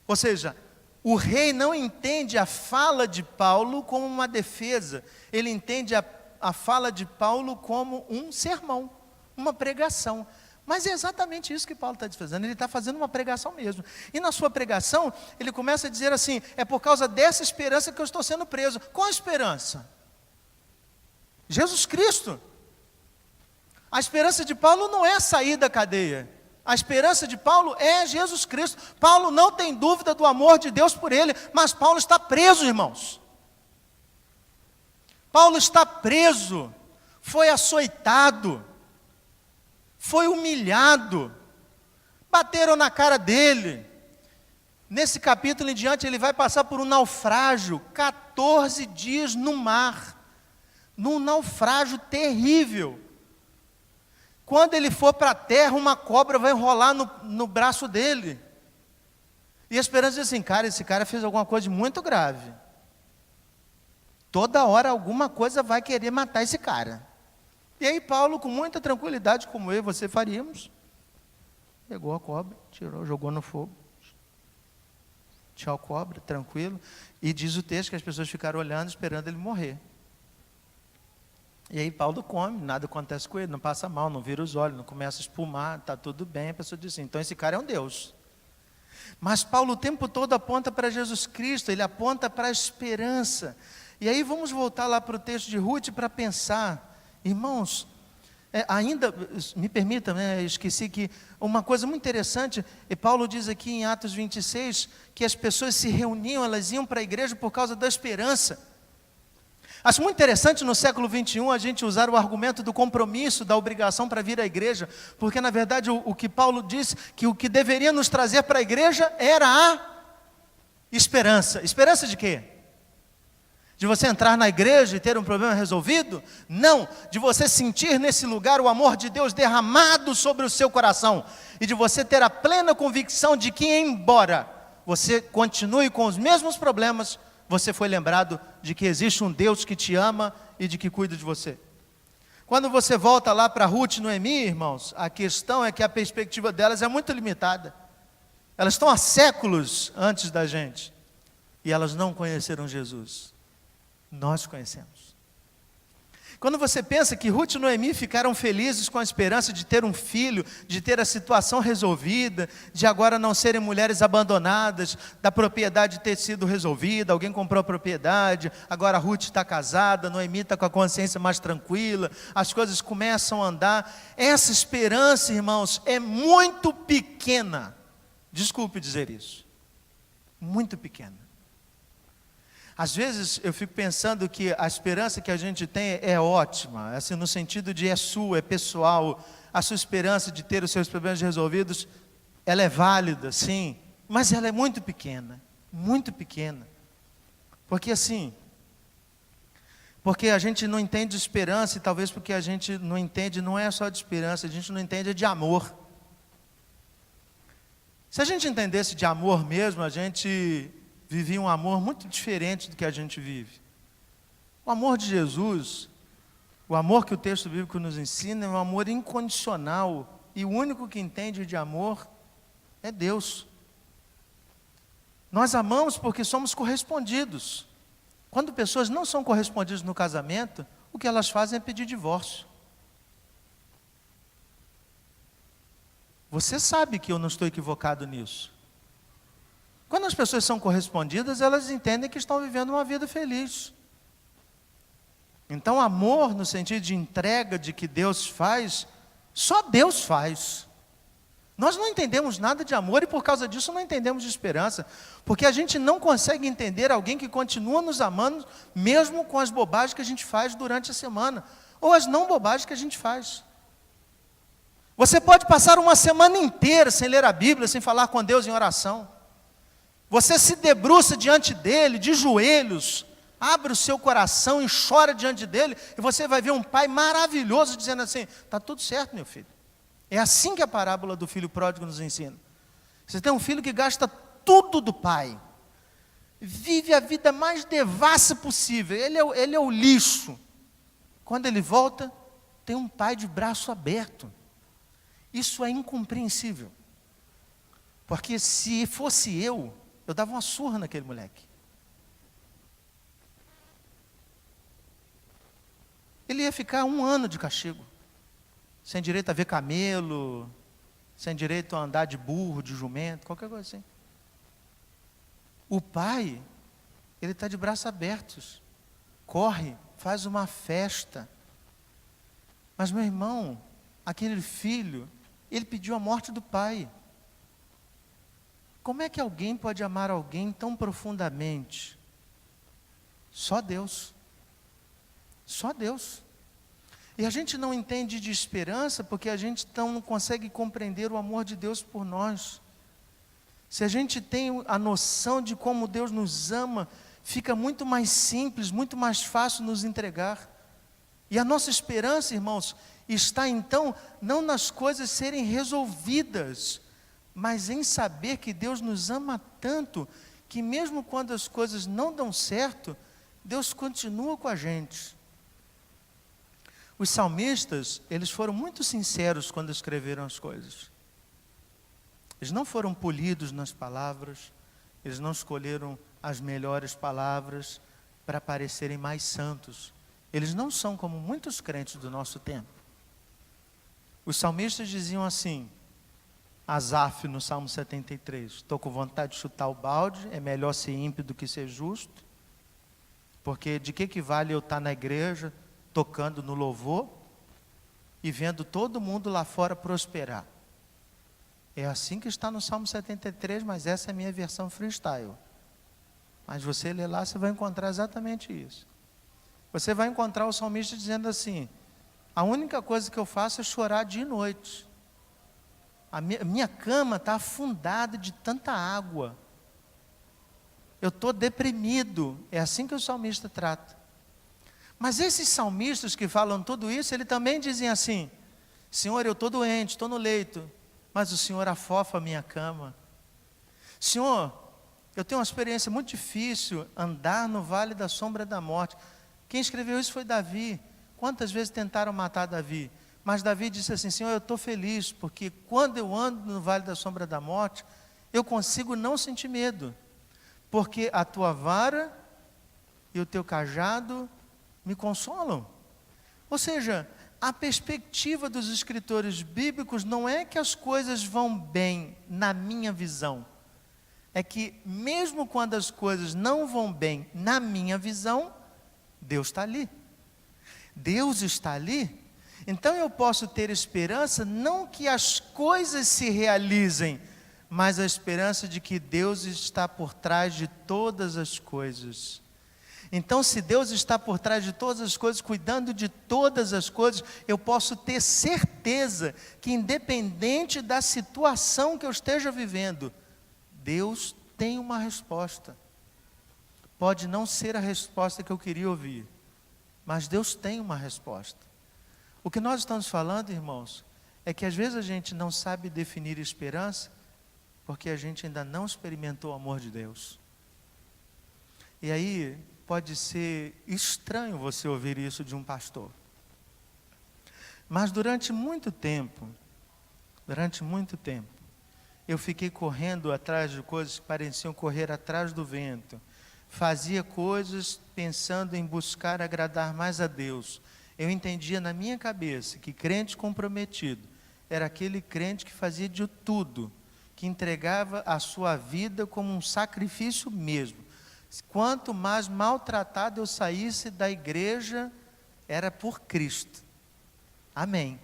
Speaker 1: Ou seja, o rei não entende a fala de Paulo como uma defesa, ele entende a fala de Paulo como um sermão, uma pregação. Mas é exatamente isso que Paulo está fazendo, ele está fazendo uma pregação mesmo. E na sua pregação, ele começa a dizer assim: é por causa dessa esperança que eu estou sendo preso. Qual a esperança? Jesus Cristo. A esperança de Paulo não é sair da cadeia. A esperança de Paulo é Jesus Cristo. Paulo não tem dúvida do amor de Deus por ele, mas Paulo está preso, irmãos. Paulo está preso, foi açoitado, foi humilhado, bateram na cara dele. Nesse capítulo em diante ele vai passar por um naufrágio, 14 dias no mar, num naufrágio terrível. Quando ele for para a terra, uma cobra vai enrolar no braço dele. E a esperança diz assim: cara, esse cara fez alguma coisa muito grave. Toda hora alguma coisa vai querer matar esse cara. E aí Paulo, com muita tranquilidade, como eu e você faríamos, pegou a cobra, tirou, jogou no fogo. Tchau, cobra, tranquilo. E diz o texto que as pessoas ficaram olhando, esperando ele morrer. E aí Paulo come, nada acontece com ele, não passa mal, não vira os olhos, não começa a espumar, está tudo bem. A pessoa diz assim: então esse cara é um Deus. Mas Paulo o tempo todo aponta para Jesus Cristo, ele aponta para a esperança. E aí vamos voltar lá para o texto de Ruth para pensar, irmãos, ainda, me permita, esqueci que uma coisa muito interessante, e Paulo diz aqui em Atos 26, que as pessoas se reuniam, elas iam para a igreja por causa da esperança. Acho muito interessante no século 21 a gente usar o argumento do compromisso, da obrigação para vir à igreja, porque na verdade o que Paulo disse, que o que deveria nos trazer para a igreja era a esperança. Esperança de quê? De você entrar na igreja e ter um problema resolvido? Não, de você sentir nesse lugar o amor de Deus derramado sobre o seu coração, e de você ter a plena convicção de que, embora você continue com os mesmos problemas, você foi lembrado de que existe um Deus que te ama e de que cuida de você. Quando você volta lá para Ruth e Noemi, irmãos, a questão é que a perspectiva delas é muito limitada. Elas estão há séculos antes da gente, e elas não conheceram Jesus. Nós conhecemos. Quando você pensa que Ruth e Noemi ficaram felizes com a esperança de ter um filho, de ter a situação resolvida, de agora não serem mulheres abandonadas, da propriedade ter sido resolvida, alguém comprou a propriedade, agora Ruth está casada, Noemi está com a consciência mais tranquila, as coisas começam a andar. Essa esperança, irmãos, é muito pequena. Desculpe dizer isso. Muito pequena. Às vezes eu fico pensando que a esperança que a gente tem é ótima, assim, no sentido de é sua, é pessoal. A sua esperança de ter os seus problemas resolvidos, ela é válida, sim, mas ela é muito pequena, muito pequena. Porque assim, porque a gente não entende esperança, e talvez porque a gente não entende, não é só de esperança, a gente não entende de amor. Se a gente entendesse de amor mesmo, a gente vivia um amor muito diferente do que a gente vive. O amor de Jesus O amor que o texto bíblico nos ensina é um amor incondicional, e o único que entende de amor é Deus. Nós amamos porque somos correspondidos. Quando pessoas não são correspondidas no casamento, o que elas fazem é pedir divórcio. Você sabe que eu não estou equivocado nisso. Quando as pessoas são correspondidas, elas entendem que estão vivendo uma vida feliz. Então, amor no sentido de entrega, de que Deus faz, só Deus faz. Nós não entendemos nada de amor e por causa disso não entendemos de esperança, porque a gente não consegue entender alguém que continua nos amando, mesmo com as bobagens que a gente faz durante a semana, ou as não bobagens que a gente faz. Você pode passar uma semana inteira sem ler a Bíblia, sem falar com Deus em oração. Você se debruça diante dele, de joelhos, abre o seu coração e chora diante dele, e você vai ver um pai maravilhoso dizendo assim: está tudo certo, meu filho. É assim que a parábola do filho pródigo nos ensina. Você tem um filho que gasta tudo do pai, vive a vida mais devassa possível, ele é o lixo. Quando ele volta, tem um pai de braço aberto. Isso é incompreensível, porque se fosse eu dava uma surra naquele moleque. Ele ia ficar 1 ano de castigo, sem direito a ver camelo, sem direito a andar de burro, de jumento, qualquer coisa assim. O pai, ele está de braços abertos, corre, faz uma festa. Mas, meu irmão, aquele filho, ele pediu a morte do pai. Como é que alguém pode amar alguém tão profundamente? Só Deus. Só Deus. E a gente não entende de esperança porque a gente não consegue compreender o amor de Deus por nós. Se a gente tem a noção de como Deus nos ama, fica muito mais simples, muito mais fácil nos entregar. E a nossa esperança, irmãos, está então não nas coisas serem resolvidas, mas em saber que Deus nos ama tanto, que mesmo quando as coisas não dão certo, Deus continua com a gente. Os salmistas, eles foram muito sinceros quando escreveram as coisas. Eles não foram polidos nas palavras, eles não escolheram as melhores palavras para parecerem mais santos. Eles não são como muitos crentes do nosso tempo. Os salmistas diziam assim, Asaf no Salmo 73, estou com vontade de chutar o balde, é melhor ser ímpio do que ser justo, porque de que vale eu estar na igreja, tocando no louvor, e vendo todo mundo lá fora prosperar? É assim que está no Salmo 73, mas essa é a minha versão freestyle. Mas você lê lá, você vai encontrar exatamente isso. Você vai encontrar o salmista dizendo assim, a única coisa que eu faço é chorar dia e noite. A minha cama está afundada de tanta água. Eu estou deprimido. É assim que o salmista trata. Mas esses salmistas que falam tudo isso, eles também dizem assim, Senhor, eu estou doente, estou no leito, mas o Senhor afofa a minha cama. Senhor, eu tenho uma experiência muito difícil, andar no vale da sombra da morte. Quem escreveu isso foi Davi. Quantas vezes tentaram matar Davi? Mas Davi disse assim, Senhor, eu estou feliz, porque quando eu ando no vale da sombra da morte, eu consigo não sentir medo, porque a tua vara e o teu cajado me consolam. Ou seja, a perspectiva dos escritores bíblicos não é que as coisas vão bem na minha visão, é que mesmo quando as coisas não vão bem na minha visão, Deus está ali. Deus está ali. Então eu posso ter esperança, não que as coisas se realizem, mas a esperança de que Deus está por trás de todas as coisas. Então, se Deus está por trás de todas as coisas, cuidando de todas as coisas, eu posso ter certeza que, independente da situação que eu esteja vivendo, Deus tem uma resposta. Pode não ser a resposta que eu queria ouvir, mas Deus tem uma resposta. O que nós estamos falando, irmãos, é que às vezes a gente não sabe definir esperança, porque a gente ainda não experimentou o amor de Deus. E aí, pode ser estranho você ouvir isso de um pastor. Mas durante muito tempo, eu fiquei correndo atrás de coisas que pareciam correr atrás do vento. Fazia coisas pensando em buscar agradar mais a Deus. Eu entendia na minha cabeça que crente comprometido era aquele crente que fazia de tudo, que entregava a sua vida como um sacrifício mesmo. Quanto mais maltratado eu saísse da igreja, era por Cristo. Amém.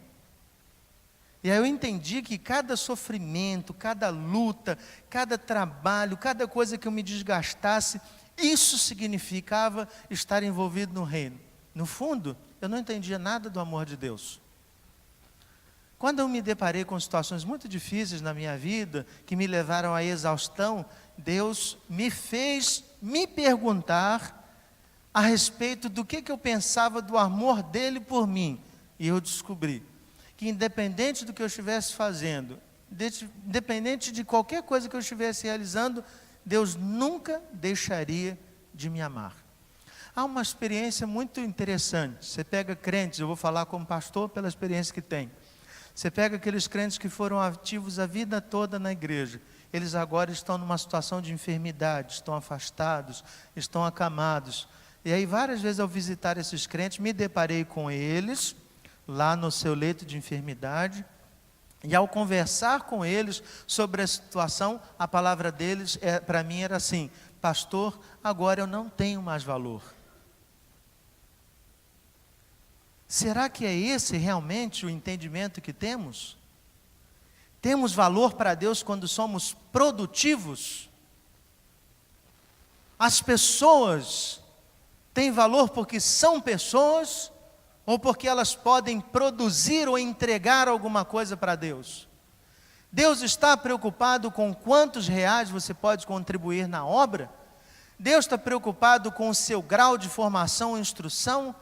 Speaker 1: E aí eu entendi que cada sofrimento, cada luta, cada trabalho, cada coisa que eu me desgastasse, isso significava estar envolvido no reino. No fundo, eu não entendia nada do amor de Deus. Quando eu me deparei com situações muito difíceis na minha vida, que me levaram à exaustão, Deus me fez me perguntar a respeito do que eu pensava do amor dele por mim. E eu descobri que independente do que eu estivesse fazendo, independente de qualquer coisa que eu estivesse realizando, Deus nunca deixaria de me amar. Há uma experiência muito interessante. Você pega crentes, eu vou falar como pastor pela experiência que tem. Você pega aqueles crentes que foram ativos a vida toda na igreja. Eles agora estão numa situação de enfermidade, estão afastados, estão acamados. E aí várias vezes ao visitar esses crentes, me deparei com eles, lá no seu leito de enfermidade. E ao conversar com eles sobre a situação, a palavra deles para mim era assim: pastor, agora eu não tenho mais valor. Será que é esse realmente o entendimento que temos? Temos valor para Deus quando somos produtivos? As pessoas têm valor porque são pessoas ou porque elas podem produzir ou entregar alguma coisa para Deus? Deus está preocupado com quantos reais você pode contribuir na obra? Deus está preocupado com o seu grau de formação e instrução?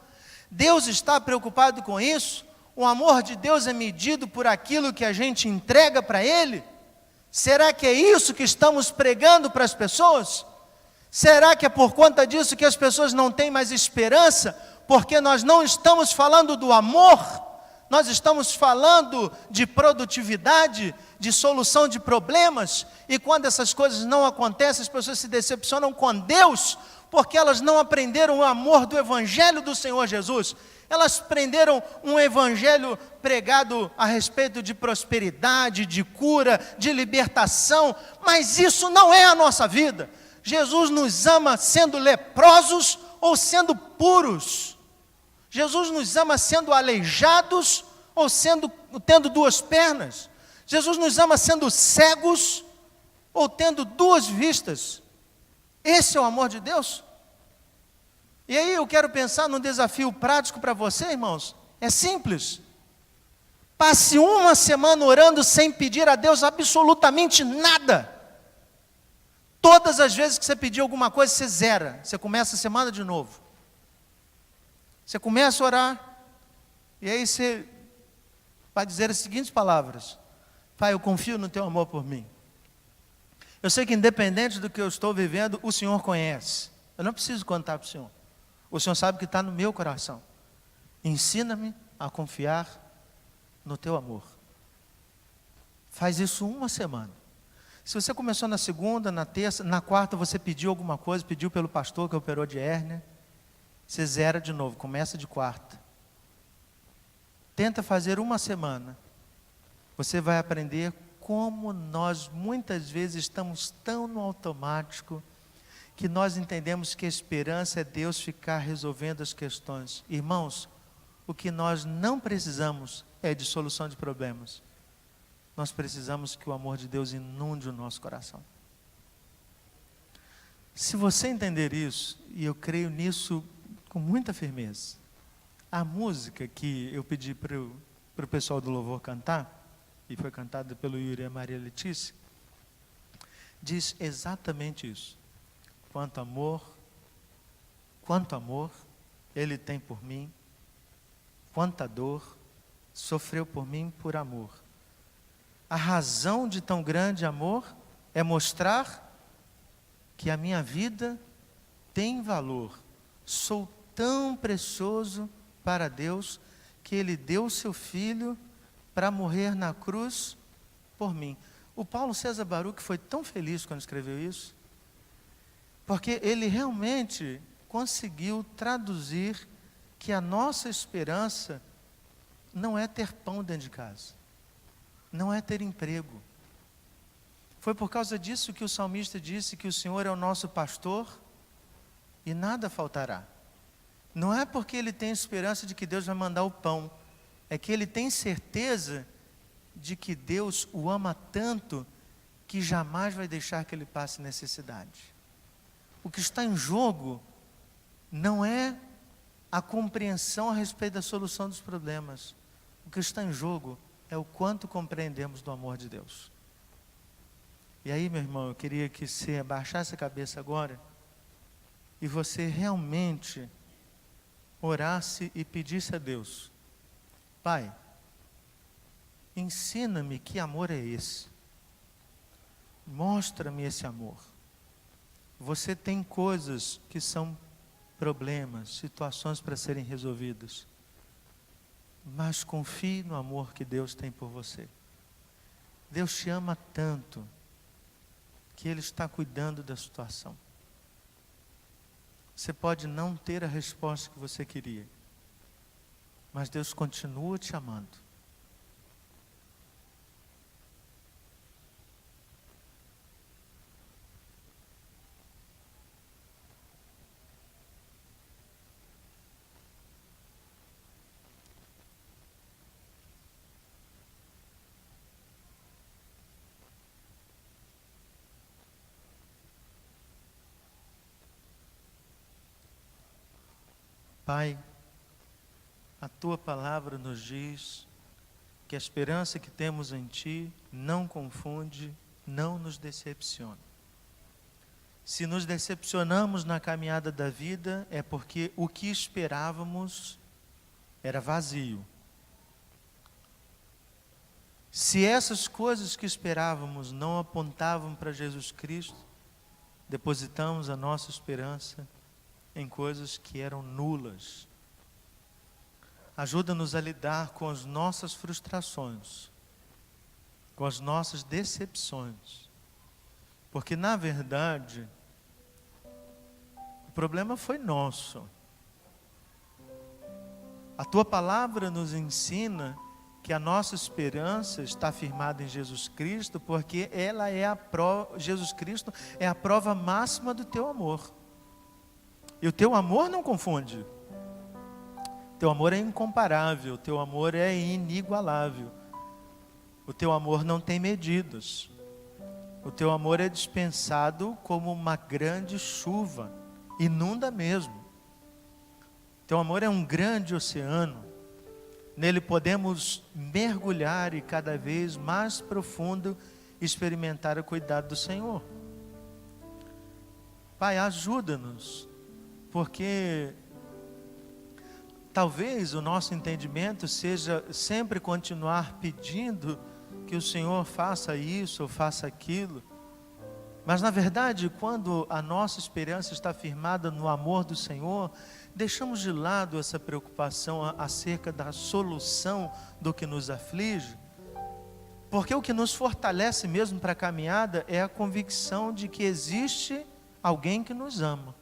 Speaker 1: Deus está preocupado com isso? O amor de Deus é medido por aquilo que a gente entrega para Ele? Será que é isso que estamos pregando para as pessoas? Será que é por conta disso que as pessoas não têm mais esperança? Porque nós não estamos falando do amor, nós estamos falando de produtividade, de solução de problemas, e quando essas coisas não acontecem, as pessoas se decepcionam com Deus, porque elas não aprenderam o amor do Evangelho do Senhor Jesus. Elas aprenderam um Evangelho pregado a respeito de prosperidade, de cura, de libertação, mas isso não é a nossa vida. Jesus nos ama sendo leprosos ou sendo puros. Jesus nos ama sendo aleijados ou tendo duas pernas. Jesus nos ama sendo cegos ou tendo duas vistas. Esse é o amor de Deus? E aí eu quero pensar num desafio prático para você, irmãos. É simples. Passe uma semana orando sem pedir a Deus absolutamente nada. Todas as vezes que você pedir alguma coisa, você zera. Você começa a semana de novo. Você começa a orar. E aí você vai dizer as seguintes palavras: Pai, eu confio no teu amor por mim. Eu sei que independente do que eu estou vivendo, o Senhor conhece. Eu não preciso contar para o Senhor. O Senhor sabe o que está no meu coração. Ensina-me a confiar no teu amor. Faz isso uma semana. Se você começou na segunda, na terça, na quarta você pediu alguma coisa, pediu pelo pastor que operou de hérnia, você zera de novo, começa de quarta. Tenta fazer uma semana. Você vai aprender como nós muitas vezes estamos tão no automático que nós entendemos que a esperança é Deus ficar resolvendo as questões. Irmãos, o que nós não precisamos é de solução de problemas. Nós precisamos que o amor de Deus inunde o nosso coração. Se você entender isso, e eu creio nisso com muita firmeza, a música que eu pedi para o pessoal do louvor cantar, e foi cantada pelo Yuri e a Maria Letícia, diz exatamente isso. Quanto amor Ele tem por mim, quanta dor sofreu por mim por amor. A razão de tão grande amor é mostrar que a minha vida tem valor. Sou tão precioso para Deus que Ele deu o seu Filho para morrer na cruz por mim. O Paulo César Baruch foi tão feliz quando escreveu isso, porque ele realmente conseguiu traduzir que a nossa esperança não é ter pão dentro de casa, não é ter emprego. Foi por causa disso que o salmista disse que o Senhor é o nosso pastor e nada faltará. Não é porque ele tem esperança de que Deus vai mandar o pão, é que ele tem certeza de que Deus o ama tanto que jamais vai deixar que ele passe necessidade. O que está em jogo não é a compreensão a respeito da solução dos problemas. O que está em jogo é o quanto compreendemos do amor de Deus. E aí, meu irmão, eu queria que você abaixasse a cabeça agora e você realmente orasse e pedisse a Deus: Pai, ensina-me que amor é esse. Mostra-me esse amor. Você tem coisas que são problemas, situações para serem resolvidas. Mas confie no amor que Deus tem por você. Deus te ama tanto que Ele está cuidando da situação. Você pode não ter a resposta que você queria, mas Deus continua te amando. Pai, a Tua palavra nos diz que a esperança que temos em Ti não confunde, não nos decepciona. Se nos decepcionamos na caminhada da vida, é porque o que esperávamos era vazio. Se essas coisas que esperávamos não apontavam para Jesus Cristo, depositamos a nossa esperança em coisas que eram nulas. Ajuda-nos a lidar com as nossas frustrações, com as nossas decepções, porque na verdade o problema foi nosso. A Tua palavra nos ensina que a nossa esperança está firmada em Jesus Cristo, porque ela é Jesus Cristo é a prova máxima do Teu amor. E o Teu amor não confunde. O Teu amor é incomparável, o Teu amor é inigualável. O Teu amor não tem medidas. O Teu amor é dispensado como uma grande chuva, inunda mesmo. O Teu amor é um grande oceano. Nele podemos mergulhar e cada vez mais profundo experimentar o cuidado do Senhor. Pai, ajuda-nos, porque talvez o nosso entendimento seja sempre continuar pedindo que o Senhor faça isso ou faça aquilo. Mas na verdade, quando a nossa esperança está firmada no amor do Senhor, deixamos de lado essa preocupação acerca da solução do que nos aflige, porque o que nos fortalece mesmo para a caminhada é a convicção de que existe alguém que nos ama.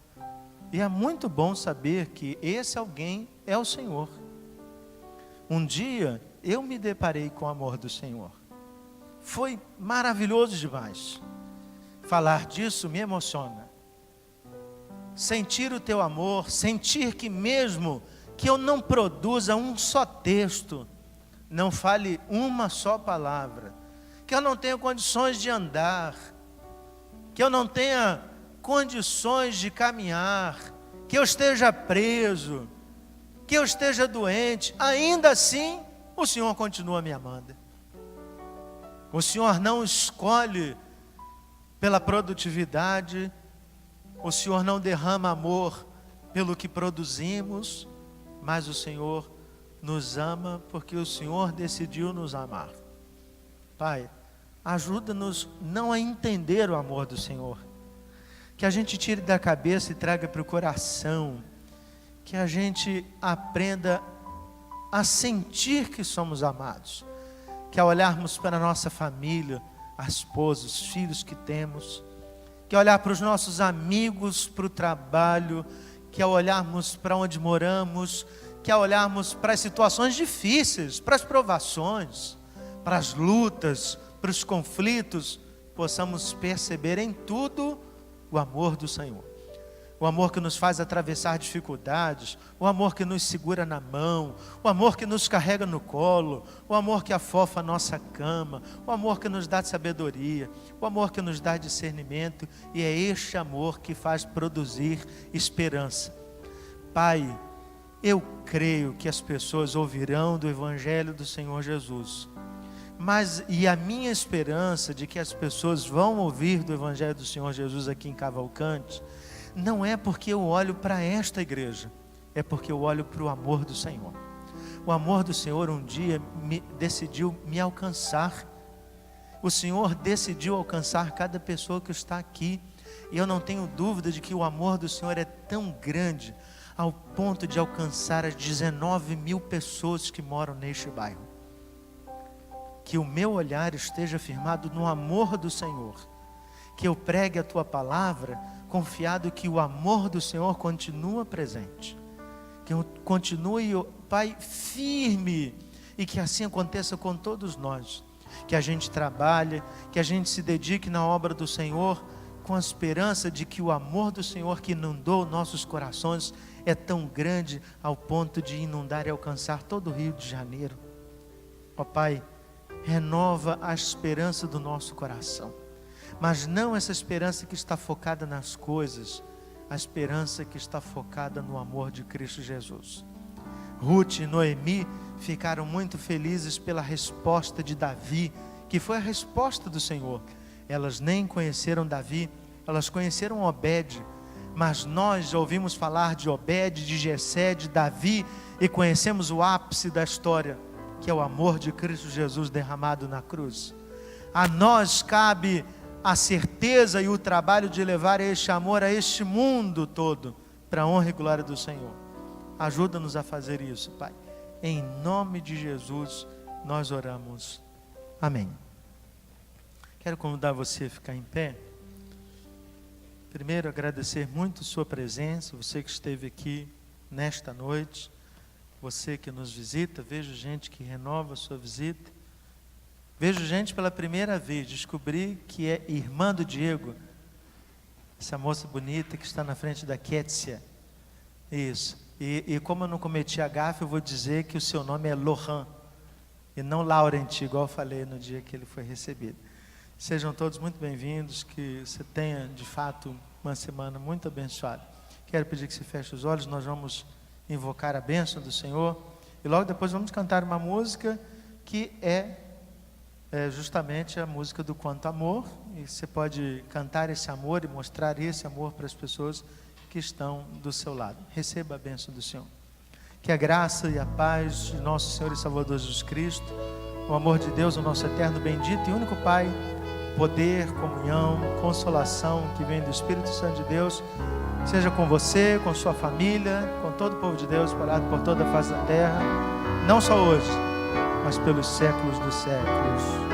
Speaker 1: E é muito bom saber que esse alguém é o Senhor. Um dia eu me deparei com o amor do Senhor. Foi maravilhoso demais. Falar disso me emociona. Sentir o Teu amor, sentir que mesmo que eu não produza um só texto, não fale uma só palavra, que eu não tenha condições de andar, que eu não tenha condições de caminhar, que eu esteja preso, que eu esteja doente, ainda assim o Senhor continua me amando. O Senhor não escolhe pela produtividade, o Senhor não derrama amor pelo que produzimos, mas o Senhor nos ama porque o Senhor decidiu nos amar. Pai, ajuda-nos não a entender o amor do Senhor, que a gente tire da cabeça e traga para o coração, que a gente aprenda a sentir que somos amados, que ao olharmos para a nossa família, a esposa, os filhos que temos, que ao olhar para os nossos amigos, para o trabalho, que ao olharmos para onde moramos, que ao olharmos para as situações difíceis, para as provações, para as lutas, para os conflitos, possamos perceber em tudo o amor do Senhor. O amor que nos faz atravessar dificuldades, o amor que nos segura na mão, o amor que nos carrega no colo, o amor que afofa a nossa cama, o amor que nos dá sabedoria, o amor que nos dá discernimento, e é este amor que faz produzir esperança. Pai, eu creio que as pessoas ouvirão do Evangelho do Senhor Jesus, e a minha esperança de que as pessoas vão ouvir do Evangelho do Senhor Jesus aqui em Cavalcante, não é porque eu olho para esta igreja, é porque eu olho para o amor do Senhor. O amor do Senhor um dia decidiu me alcançar. O Senhor decidiu alcançar cada pessoa que está aqui, e eu não tenho dúvida de que o amor do Senhor é tão grande, ao ponto de alcançar as 19 mil pessoas que moram neste bairro. Que o meu olhar esteja firmado no amor do Senhor, que eu pregue a Tua palavra, confiado que o amor do Senhor continua presente, que eu continue, Pai, firme, e que assim aconteça com todos nós, que a gente trabalhe, que a gente se dedique na obra do Senhor, com a esperança de que o amor do Senhor que inundou nossos corações é tão grande ao ponto de inundar e alcançar todo o Rio de Janeiro. Ó Pai, renova a esperança do nosso coração, mas não essa esperança que está focada nas coisas, a esperança que está focada no amor de Cristo Jesus. Ruth e Noemi ficaram muito felizes pela resposta de Davi, que foi a resposta do Senhor. Elas nem conheceram Davi, elas conheceram Obed, mas nós já ouvimos falar de Obed, de Jessé, de Davi, e conhecemos o ápice da história, que é o amor de Cristo Jesus derramado na cruz. A nós cabe a certeza e o trabalho de levar este amor a este mundo todo, para a honra e glória do Senhor. Ajuda-nos a fazer isso, Pai. Em nome de Jesus, nós oramos. Amém. Quero convidar você a ficar em pé. Primeiro, agradecer muito sua presença, você que esteve aqui nesta noite, você que nos visita. Vejo gente que renova a sua visita. Vejo gente pela primeira vez, descobri que é irmã do Diego, essa moça bonita que está na frente da Kétia. Isso. E como eu não cometi a gafe, eu vou dizer que o seu nome é Lohan, e não Laurent, igual eu falei no dia que ele foi recebido. Sejam todos muito bem-vindos, que você tenha, de fato, uma semana muito abençoada. Quero pedir que você feche os olhos, nós vamos invocar a bênção do Senhor, e logo depois vamos cantar uma música que é justamente a música do Quanto Amor, e você pode cantar esse amor e mostrar esse amor para as pessoas que estão do seu lado. Receba a bênção do Senhor. Que a graça e a paz de nosso Senhor e Salvador Jesus Cristo, o amor de Deus, o nosso eterno, bendito e único Pai, poder, comunhão, consolação que vem do Espírito Santo de Deus, seja com você, com sua família, com todo o povo de Deus espalhado por toda a face da terra, não só hoje, mas pelos séculos dos séculos.